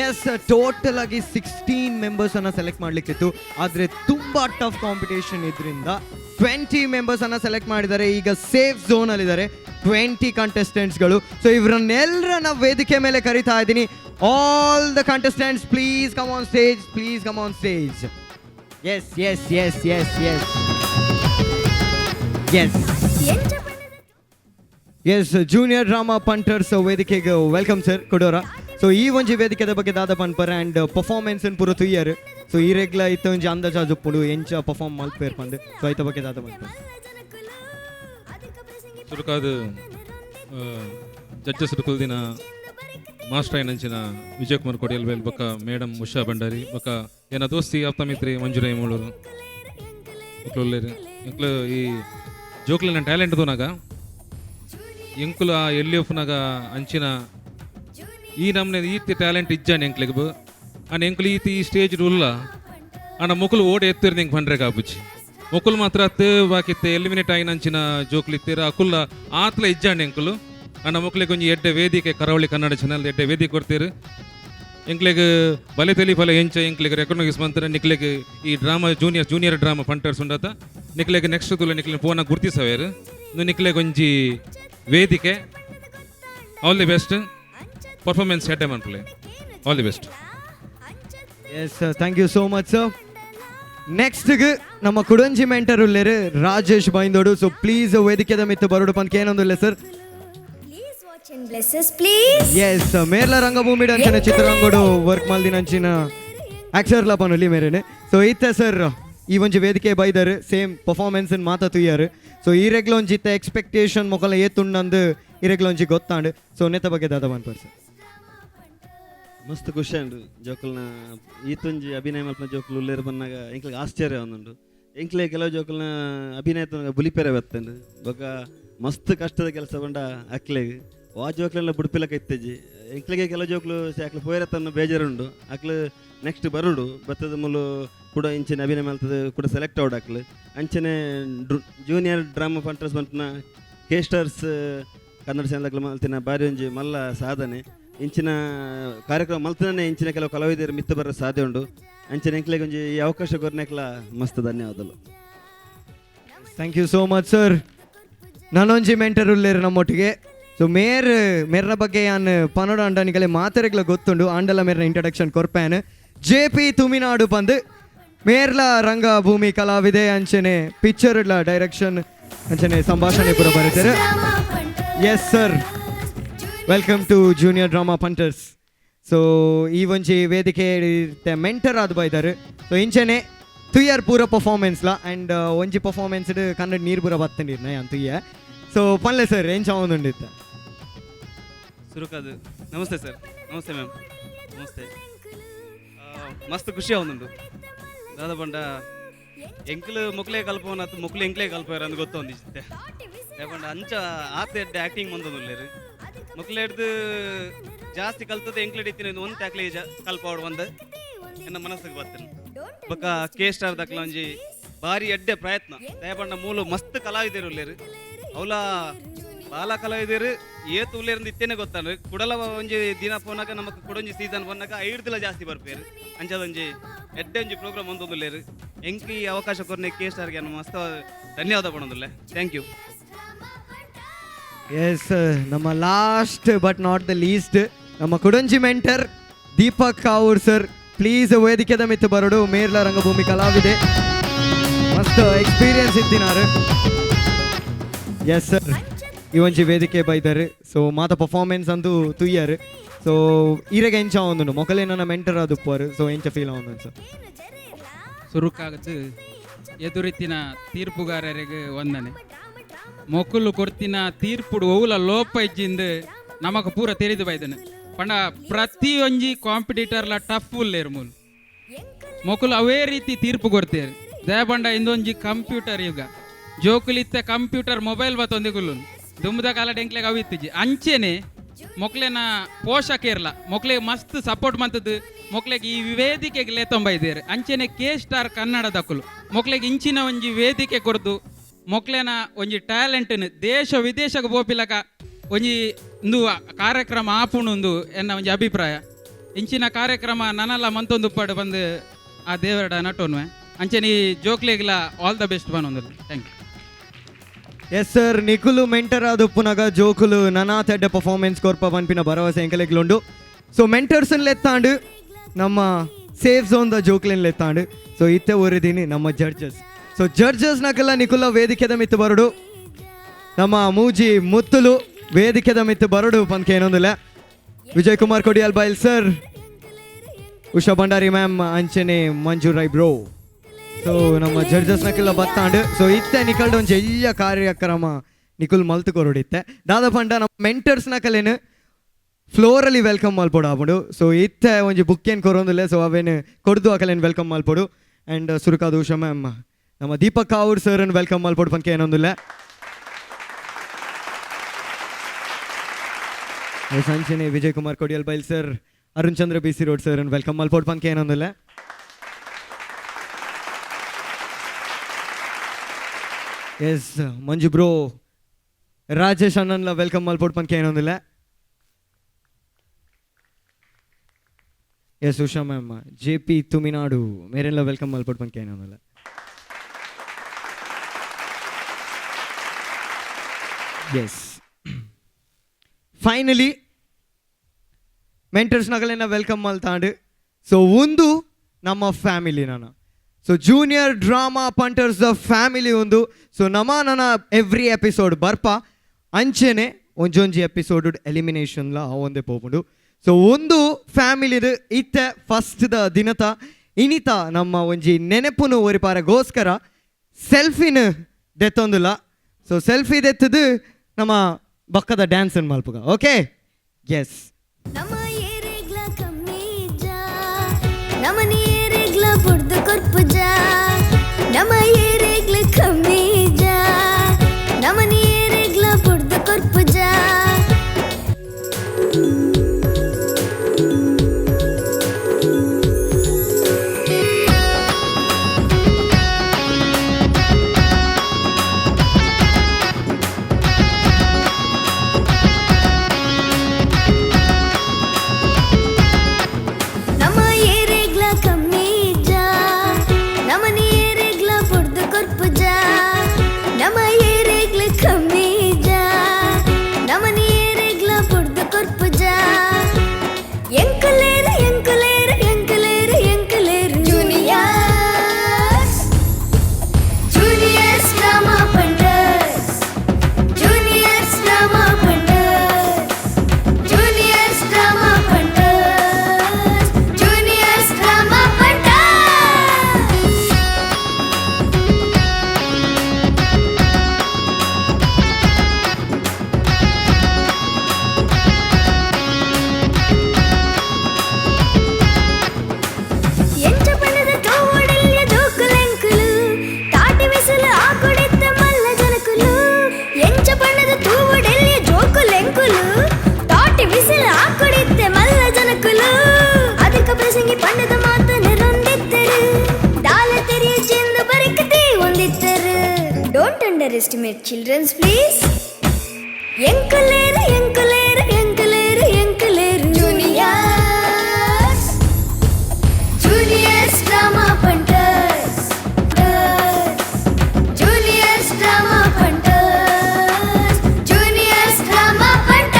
ಎಸ್ ಟೋಟಲ್ ಆಗಿ 16 ಮೆಂಬರ್ಸ್ ಅನ್ನ ಸೆಲೆಕ್ಟ್ ಮಾಡ್ಲಿಕ್ಕಿತ್ತು ಆದ್ರೆ ತುಂಬಾ ಟಫ್ ಕಾಂಪಿಟೇಷನ್ ಇದ್ರಿಂದ 20 ಮೆಂಬರ್ಸ್ ಅನ್ನ ಸೆಲೆಕ್ಟ್ ಮಾಡಿದ್ದಾರೆ. ಈಗ ಸೇಫ್ ಝೋನ್ ಅಲ್ಲಿ ಇದ್ದಾರೆ 20 ಕಂಟೆಸ್ಟೆಂಟ್ಸ್ಗಳು. ಸೊ ಇವರನ್ನೆಲ್ಲರನ್ನ ವೇದಿಕೆ ಮೇಲೆ ಕರೀತಾ ಇದ್ದೀನಿ. All the contestants please come on stage, please come on stage. Yes yes yes yes yes yes yes junior drama punters ವೇದಿಕೆಗೆ ವೆಲ್ಕಮ್ ಸರ್ ಕೊಡೋರ. ಸೊ ಈ ಒಂಜಿ ವೇದಿಕೆದ ಬಗ್ಗೆ ದಾದ ಪನ್ಪರ್ ಆ್ಯಂಡ್ ಪರ್ಫಾರ್ಮೆನ್ಸ್ ಪೂರ ತುಯ್ಯರ್. ಸೊ ಈ ರೆಗ್ಲ ಇತ್ತ ಒಂಜಿ ಅಂದಾಜ ಜೊಪ್ಪುಡು ಎಂಚ ಪರ್ಫಾರ್ಮ್ ಮಲ್ಪೇರ್ ಪಂದ್. ಸೊ ಐತ ಬಗ್ಗೆ ದಾದ ಪನ್ಪರ್ చురుకాదు జడ్జెస్ కుల్దిన ಮಾಸ್ಟರ್ ಐನಂಚಿನ ವಿಜಯ್ ಕುಮಾರ್ ಕೊಡಿಯಲ್ ಬೇಲ್ ಬೊಕ್ಕ ಮೇಡಮ್ ಉಷಾ ಭಂಡಾರಿ ಬೊಕ್ಕ ಏನ ದೋಸ್ತಿ ಆಪ್ತ ಮಿತ್ರಿ ಮಂಜುರಾಯಿ ಮೂಲೂರು ಮಕ್ಕಳು ಎಂಕ್ಲು ಈ ಜೋಕ್ಲಿನ ಟ್ಯಾಲೆಂಟ್ ತೋನಾಗ ಎಂಕುಲು ಆ ಎಲ್ಲಿಯೊಫ್ನಾಗ ಅಂಚಿನ ಈ ನಮ್ನೆ ಈತಿ ಟ್ಯಾಲೆಂಟ್ ಇಜ್ಜಾನೆ ಎಂಕ್ಲಿಗೆ ಅನ್ನ ಎಂಕುಲು ಈತಿ ಈ ಸ್ಟೇಜ್ ಉಲ್ಲ ಅಣ್ಣ ಮೊಕ್ಕಲು ಓಡಿ ಎತ್ತಿರ್ ನಿಂಗೆ ಬಂಡ್ರೆ ಕಾಪುಚ್ಚಿ ಮೊಕ್ಕಲು ಮಾತ್ರ ಅತ್ತು ಬಾಕಿತ್ತೆ ಎಲಿಮಿನೇಟ್ ಆಯ್ನಂಚಿನ ಜೋಕ್ಲು ಇತ್ತೀರ ಅಕುಲ್ಲ ಆತ್ಲ ಇಜ್ಜಾನೆ ಎಂಕುಲು ಅಣ್ಣ ಮಕ್ಕಳಿಗೆ ಒಂಜಿ ಎಡ್ಡೆ ವೇದಿಕೆ ಕರಾವಳಿ ಕನ್ನಡ ಚಾನಲ್ ಎಡ್ಡೆ ವೇದಿಕೆ ಕೊಡ್ತೀರಿ ಎಂಕ್ಲೆಗ್ ಬಲೆ ತೆಲಿ ಫಲ ಎಂಚ ಎಂಕ್ಲೆಗ್ ರೆಕಗ್ನೈಸ್ ಮಾಡ್ತಾರೆ ನಿಕ್ಲೆಗ್ ಈ ಡ್ರಾಮಾ ಜೂನಿಯರ್ ಡ್ರಾಮಾ ಫಂಟರ್ಸ್ ಉಂಡತ ನಿಕ್ಲೆಗ್ ನೆಕ್ಸ್ಟ್ ತುಲ ನಿಕ್ಲೆಗ್ ಫೋನಾಗ ಗುರ್ತಿಸವೇರು ನಿಕ್ಲೆಗ್ ಒಂಜಿ ವೇದಿಕೆ ಆಲ್ ದಿ ಬೆಸ್ಟ್ ಪರ್ಫಾರ್ಮೆನ್ಸ್ ಹೆಡ್ಡೆ ಮಾಡ್ಕೊಳ್ಳಿ all the best. Yes sir, thank you so much sir. ನೆಕ್ಸ್ಟ್ಗೆ ನಮ್ಮ ಕುಡಂಜಿ ಮೆಂಟರ್ ಉಳ್ಳೇರು ರಾಜೇಶ್ ಬೈಂದೋಡು. ಸೊ ಪ್ಲೀಸ್ ವೇದಿಕೆದ ಮಿತ್ತು ಬರೋಡು ಪಂಕ್ ಏನೊಂದಿಲ್ಲ ಸರ್. ಎಸ್ ಮೇರ್ಲ ರಂಗಭೂಮಿ ಅಂಚಿನ ಚಿತ್ರರಂಗೋಡು ವರ್ಕ್ ಮಲ್ದಿನ ಅಂಚಿನ ಆಕ್ಟರ್ಲ ಪನುಲಿ ಮೇರೆನೆ. ಸೊ ಇತ್ತೆ ಸರ್ ಈ ಒಂಜಿ ವೇದಿಕೆ ಬೈದರು ಸೇಮ್ ಪರ್ಫಾರ್ಮೆನ್ಸ್ ಮಾತಾ ತುಯ್ಯಾರು. ಸೊ ಈ ರೆಗ್ಲೊಂಜಿ ಇತ್ತೆ ಎಕ್ಸ್ಪೆಕ್ಟೇಷನ್ ಮೊಕಲ ಏತುಂಡಂದು ಈ ರೆಗ್ಲೊಂಜಿ ಗೊತ್ತಾಂಡು. ಸೊ ನೆತ್ತ ಬಗ್ಗೆ ದಾದ ಮನ್ಪರ್ ಸರ್. ಮಸ್ತ್ ಖುಷಿ ಉಂಡು ಜೋಕಲ್ನ ಈತೊಂಜಿ ಅಭಿನಯ ಮಲ್ಪನ ಜೋಕುಲು ಉಲ್ಲೇರು ಬಂದಾಗ ಎಂಕ್ಲಿಗೆ ಆಶ್ಚರ್ಯ ಒಂದುಂಡು. ಎಂಕ್ಲೆ ಕೆಲವು ಜೋಕಲ್ನ ಅಭಿನಯ ಬುಲಿಪೆರೆ ಬತ್ತಂಡು ಬೊಕ ಮಸ್ತ್ ಕಷ್ಟದ ಕೆಲಸ ಬಂಡ ಅಕ್ಲೆಗೆ ಆ ಜೋಕ್ಲೆಲ್ಲ ಬುಡ್ಪಿಲಕ ಇತ್ತೇಜಿ ಎಂಕ್ಲಿಗೆ ಕೆಲವು ಜೋಕ್ಲು ಅಕ್ಲು ಪೋಯ್ರತನ್ನು ಬೇಜಾರುಂಡು ಅಕ್ಲು ನೆಕ್ಸ್ಟ್ ಬರುಡು ಬತ್ತದ ಮುಲು ಕೂಡ ಇಂಚಿನ ಅಭಿನಯ ಮಲ್ತದ ಕೂಡ ಸೆಲೆಕ್ಟ್ ಔಟ್ ಅಕ್ಲು ಅಂಚನೆ ಜೂನಿಯರ್ ಡ್ರಾಮಾ ಫಂಟರ್ಸ್ ಬಂಟನ ಕೇಸ್ಟರ್ಸ್ ಕನ್ನಡ ಚಾನಲ್ ಮಲ್ತಿನ ಬಾರಿ ಒಂಜಿ ಮಲ್ಲ ಸಾಧನೆ ಇಂಚಿನ ಕಾರ್ಯಕ್ರಮ ಮಲ್ತನೇ ಇಂಚಿನ ಕೆಲವು ಕಲಾವಿದರು ಮಿತ್ತ ಬರೋ ಸಾಧ್ಯ ಉಂಡು. ಅಂಚಿನ ಎಂಕ್ಲೆಗೆ ಒಂಜಿ ಈ ಅವಕಾಶ ಕೊರ್ನೆಕ್ಲ ಮಸ್ತ್ ಧನ್ಯವಾದಗಳು. Thank you so much sir. ನಾನೊಂಜಿ ಮೆಂಟರ್ ಉಳ್ಳೇರು ನಮ್ಮೊಟ್ಟಿಗೆ. ಸೊ ಮೇರ್ನ ಬಗ್ಗೆ ಯಾನ್ ಪನೋಡ ಅಂಡನಿಗಲೆ ಮಾತೆರೆಗ್ಲ ಗೊತ್ತುಂಡು ಆಂಡಲ ಮೇರ್ನ ಇಂಟ್ರಡಕ್ಷನ್ ಕೊರ್ಪ್ಯಾನ್ JP ತುಮಿನಾಡು ಬಂದು ಮೇರ್ಲ ರಂಗಭೂಮಿ ಕಲಾವಿದೆ ಅಂಚನೆ ಪಿಕ್ಚರ್ಲ ಡೈರೆಕ್ಷನ್ ಅಂಚನೆ ಸಂಭಾಷಣೆ ಪೂರ ಬರೀತಾರೆ. Yes sir, welcome to junior drama punters. So ಈ ಒಂಜಿ ವೇದಿಕೆ ಮೆಂಟರ್ ಆದ್ ಬೈದಾರೆ. ಸೊ ಇಂಚನೆ ತುಯ್ಯರ್ ಪೂರ ಪರ್ಫಾರ್ಮೆನ್ಸ್ಲ ಆ್ಯಂಡ್ ಒಂಜಿ ಪರ್ಫಾರ್ಮೆನ್ಸ್ ಕನ್ನಡ ನೀರು ಪೂರ ಬತ್ತಂಡಿರ್ ನಾ ತುಯ್ಯ. ಸೊ ಪನ್ಲೆ ಸರ್ ಏನು ಚಾವಂದುಂಡಿತ್ತ ಸುರುಕಾದು. ನಮಸ್ತೆ ಸರ್. ನಮಸ್ತೆ ಮ್ಯಾಮ್. ನಮಸ್ತೆ. ಮಸ್ತ್ ಖುಷಿ ಅವನುಂಡು ದಾದ ಬಂಡ ಎಂಕ್ಲು ಮೊಕ್ಲೆ ಕಲ್ಪವನ ಮೊಕ್ಲು ಎಂಕ್ಲೆ ಕಲ್ಪವ್ರ ಅಂದ್ ಗೊತ್ತೊಂದಿತ್ತೆ ಯಾಕಂಡ ಅಂಚ ಆತ ಎಡ್ಡೆ ಆ್ಯಕ್ಟಿಂಗ್ ಮಂದೊಂದುಲ್ಲೇರು ಮೊಕ್ಲೆ ಹಿಡ್ದು ಜಾಸ್ತಿ ಕಲ್ತದ ಎಂಕ್ಲೆ ಹಿಡಿತೀನಿ ಒಂದು ಟ್ಯಾಕ್ಲೆ ಕಲ್ಪವಡು ಬಂದು ಎನ್ನ ಮನಸ್ಸಿಗೆ ಬರ್ತೇನೆ ಬೊಕ್ಕ ಕೆ ಸ್ಟಾರ್ ದಕ್ಲ ಒಂಜಿ ಭಾರಿ ಎಡ್ಡೆ ಪ್ರಯತ್ನ ದಯಪಂಡ ಮೂಲು ಮಸ್ತ್ ಕಲಾವಿದರು ಉಲ್ಲೇರು ಅವಲ ಬಾಲ ಕಲಾವಿದರು ಏತು ಉಲ್ಲೇರಿಂದ ಇತ್ತೇನೆ ಗೊತ್ತಾನು ಕುಡಲ ಒಂಜಿ ದಿನ ಪೋನಾಗ ನಮಕ್ ಕುಡೊಂಜಿ ಸೀಸನ್ ಬಂದಾಗ 5 ದಿನ ಜಾಸ್ತಿ ಬರ್ಪೇರು ಅಂಚದೊಂಜಿ ಎಡ್ಡೆ ಒಂಜಿ ಪ್ರೋಗ್ರಾಮ್ ಒಂದೊಂದುಲ್ಲೇರು ಎಂಕಿ ಅವಕಾಶ ಕೊರ್ನೆ ಕೆ ಸ್ಟಾರ್ಗೆ ಮಸ್ತ್ ಧನ್ಯವಾದ ಪಡೋದಿಲ್ಲ. Thank you. ಎಸ್, ನಮ್ಮ last but not the least ನಮ್ಮ ಕುಡಂಜಿ mentor Deepak Kavoor sir. Please ವೇದಿಕೆದ ಮಿತ್ತು ಬರೋಡು ಮೇರ್ಲ ರಂಗಭೂಮಿ ಕಲಾವಿದೆ ಮಸ್ತ್ ಎಕ್ಸ್ಪೀರಿಯನ್ಸ್ ಇದ್ದಿನಾರು. ಎಸ್ ಸರ್, ಈ ಒಂಜಿ ವೇದಿಕೆ ಬೈದಾರೆ. ಸೊ ಮಾತ ಪರ್ಫಾರ್ಮೆನ್ಸ್ ಅಂತೂ ತುಯ್ಯಾರು. ಸೊ ಈರೆಗೆ ಎಂಚ ಒಂದು ಮೊಕಲೇ ನನ್ನ ಮೆಂಟರ್ ಅದು ಉಪ್ಪಾರು. ಸೊ ಎಂಚ ಫೀಲ್ ಆಗೊಂದು ಸರ್. ಸುರುಕಾಗದು ಎದುರಿತ್ತಿನ ತೀರ್ಪುಗಾರರಿಗೆ ವಂದನೆ. ಮೊಕ್ಕಲು ಕೊಡ್ತಿನ ತೀರ್ಪುಡು ಓವುಲ ಲೋಪ ಇಜ್ಜಿಂದು ನಮಕ್ ಪೂರ ತೆರೆದು ಬೈದನೆ ಪಂಡ ಪ್ರತಿಯೊಂಜಿ ಕಾಂಪಿಟೇಟರ್ಲ ಟಫ್ ಉಲ್ಲೇರು ಮೂಲು ಮೊಕ್ಕಲು ಅವೇ ರೀತಿ ತೀರ್ಪು ಕೊಡ್ತೇರು. ದಯಪಂಡ ಇಂದೊಂಜಿ ಕಂಪ್ಯೂಟರ್ ಯುಗ ಜೋಕುಲಿತ್ತ ಕಂಪ್ಯೂಟರ್ ಮೊಬೈಲ್ ಬತ್ತೊಂದಿಗುಲ್ಲು ದುಂಬದ ಕಾಲ ಡೆಂಕ್ಲೆಗೆ ಅವಿತ್ತಿಜಿ ಅಂಚೆನೆ ಮೊಕ್ಲೆನ ಪೋಷಕೇರ್ಲ ಮೊಕ್ಲೆಗೆ ಮಸ್ತ್ ಸಪೋರ್ಟ್ ಮಂತದ್ದು ಮೊಕ್ಲೆಗೆ ಈ ವೇದಿಕೆಗೆ ಲೇತೊಂಬೈದೇರು ಅಂಚೆನೆ ಕೆ ಸ್ಟಾರ್ ಕನ್ನಡ ದಕ್ಕಲು ಮೊಕ್ಲೆಗೆ ಇಂಚಿನ ಒಂಜಿ ವೇದಿಕೆ ಕೊಡ್ದು ಮೊಕ್ಲೆನ ಒಂಜಿ ಟ್ಯಾಲೆಂಟ್ನು ದೇಶ ವಿದೇಶಕ್ಕೆ ಬೋಪಿಲಕ ಒಂಜಿ ಇಂದು ಕಾರ್ಯಕ್ರಮ ಆಪುಣುಂದು ಎನ್ನ ಒಂಜಿ ಅಭಿಪ್ರಾಯ. ಇಂಚಿನ ಕಾರ್ಯಕ್ರಮ ನನಲ್ಲ ಮಂತೊಂದು ಪಡು ಬಂದು ಆ ದೇವರಡ ನಟೋನ್ವೆ ಅಂಚೆನಿ ಜೋಕ್ಲೆಗ್ಲ ಆಲ್ ದ ಬೆಸ್ಟ್ ಬನ್ನೊಂದು. Thank you. ಎಸ್ ಸರ್, ನಿಖುಲು ಮೆಂಟರ್ ಆದ ಉಪ್ಪುನಾಗ ಜೋಕುಲು ನನಾ ತೆಡ್ಡೆ ಪರ್ಫಾರ್ಮೆನ್ಸ್ ಕೊರ್ಪ ಪನ್ಪಿನ ಭರವಸೆ ಎಂಕಲೆಗ್ಲುಂಡು. ಸೊ ಮೆಂಟರ್ಸನ್ ಲೆತ್ತಾಂಡು ನಮ್ಮ ಸೇಫ್ ಝೋನ್ ದ ಜೋಕ್ಲೆನ್ ಲೆತ್ತಾಂಡು. ಸೊ ಇತ್ತೆ ಓರಿದೀನಿ ನಮ್ಮ ಜಡ್ಜಸ್. ಸೊ ಜಡ್ಜಸ್ನಾಗೆಲ್ಲ ನಿಖುಲ ವೇದಿಕೆದ ಮಿತ್ತು ಬರಡು ನಮ್ಮ ಮೂಜಿ ಮುತ್ತುಲು ವೇದಿಕೆದ ಮಿತ್ತು ಬರಡು ಪನ್ಕೆ ಏನೊಂದಿಲ್ಲ. Vijay Kumar Kodialbail sir, Usha Bhandari ma'am, ಅಂಚನೆ ಮಂಜುರಾಯ್ ಬ್ರೋ. ಸೊ ನಮ್ಮ ಜಡ್ಜಸ್ನಾಗೆಲ್ಲ ಬತ್ತಾಂಡು. ಸೊ ಇತ್ತೆ ನಿಕಲ್ಡು ಒಂಜಿ ಎಲ್ಲ ಕಾರ್ಯಕ್ರಮ ನಿಕುಲ್ ಮಲ್ತು ಕೊರಡಿತ್ತೆ ದಾದ ಪಂಡ ನಮ್ಮ ಮೆಂಟರ್ಸ್ನ ಕಲೆನು ಫ್ಲೋರಲ್ಲಿ ವೆಲ್ಕಮ್ ಮಲ್ಪೊಡು ಆಪುಂಡು. ಸೊ ಇತ್ತೆ ಒಂಜಿ ಬುಕ್ ಏನು ಕೊರೊಂದಿಲ್ಲ, ಸೊ ಅವೇನು ಕೊಡ್ದು ಆ ಕಲೆನು ವೆಲ್ಕಮ್ ಮಲ್ಪೊಡು. ಆ್ಯಂಡ್ ಸುರುಕಾದ ಉಷಾ ಮ್ಯಾಮ್ ನಮ್ಮ ದೀಪಕ್ ಕಾವೂರ್ ಸರ್ನ ವೆಲ್ಕಮ್ ಮಲ್ಪೊಡು ಪಂಕೆ ಏನೊಂದಿಲ್ಲ. ಸಂಚನೆ Vijay Kumar Kodialbail sir, Arun Chandra B C road sir welcome ಮಲ್ಪೊಡು ಪಂಕೆ ಏನೊಂದಿಲ್ಲ. ಎಸ್ ಮಂಜು ಬ್ರೋ ರಾಜೇಶ್ ಅಣ್ಣನ್ಲ ವೆಲ್ಕಮ್ ಮಲ್ಪೊಡು ಪಂಕೆ ಏನೊಂದಿಲ್ಲ. Yes Usha ma'am J P Tuminad ಮೇರೆಲ್ಲ ವೆಲ್ಕಮ್ ಮಲ್ಪೊಡು ಪಂಕೆ ಏನೊಂದಿಲ್ಲ. ಎಸ್ ಫೈನಲಿ ಮೆಂಟರ್ಸ್ನಗಳೆಲ್ಲ ವೆಲ್ಕಮ್ ಮಲ್ತಾಂಡು. ಸೊ ಒಂದು ನಮ್ಮ ಫ್ಯಾಮಿಲಿ ನಾನು, so junior drama punters the family ಒಂದು. ಸೊ ನನ್ನ ಎವ್ರಿ ಎಪಿಸೋಡ್ ಬರ್ಪ ಅಂಚೆನೆ ಒಂಜೊಂಜಿ ಎಪಿಸೋಡ್ ಎಲಿಮಿನೇಷನ್ಲ ಒಂದೇ ಪೋಪುಂಡು. ಸೊ ಒಂದು ಫ್ಯಾಮಿಲಿದು ಇತ್ತೆ ಫಸ್ಟ್ ದ ದಿನತ ಇನಿತ ನಮ್ಮ ಒಂಜಿ ನೆನಪುನು ಒರಿಪಾರಗೋಸ್ಕರ ಸೆಲ್ಫಿನ ದೆತ್ತೊಂದಿಲ್ಲ. ಸೊ ಸೆಲ್ಫಿ ದೆತ್ತದು ನಮ್ಮ ಬಕ್ಕದ ಡ್ಯಾನ್ಸ್ ಅನ್ನು ಮಲ್ಪುಗ. ಓಕೆ ಎಸ್ ನಮ್ಮ ಏರೆಗ್ಲ ಕಮ್ಮಿ ಜಾ ನಮನ ಏರೆಗ್ಲ ಬುಡ್ದು ಕೊರ್ಪುಜ ನಮ್ಮ ಏರೆಗ್ಲ ಕಮ್ಮಿ ಜಾ ನಮನ ಏರೆಗ್ಲ ಬುಡ್ದು ಕೊರ್ಪುಜ Underestimate children, please. Enkuleru, enkuleru, enkuleru, enkuleru. Juniors, juniors drama punters. Juniors drama punters. Juniors drama punters.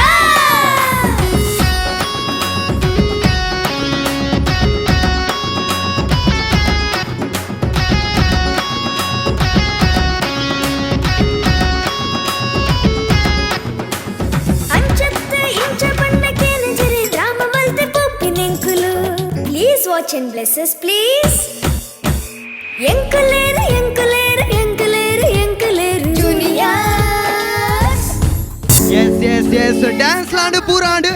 Watch and bless us, please. Enkuleru, enkuleru, enkuleru, enkuleru. Juniors. Yes. Dance land pura and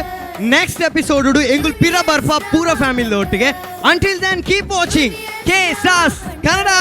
next episode udu engul pira barfa pura family ottige. Until then, keep watching K-SAS Kannada.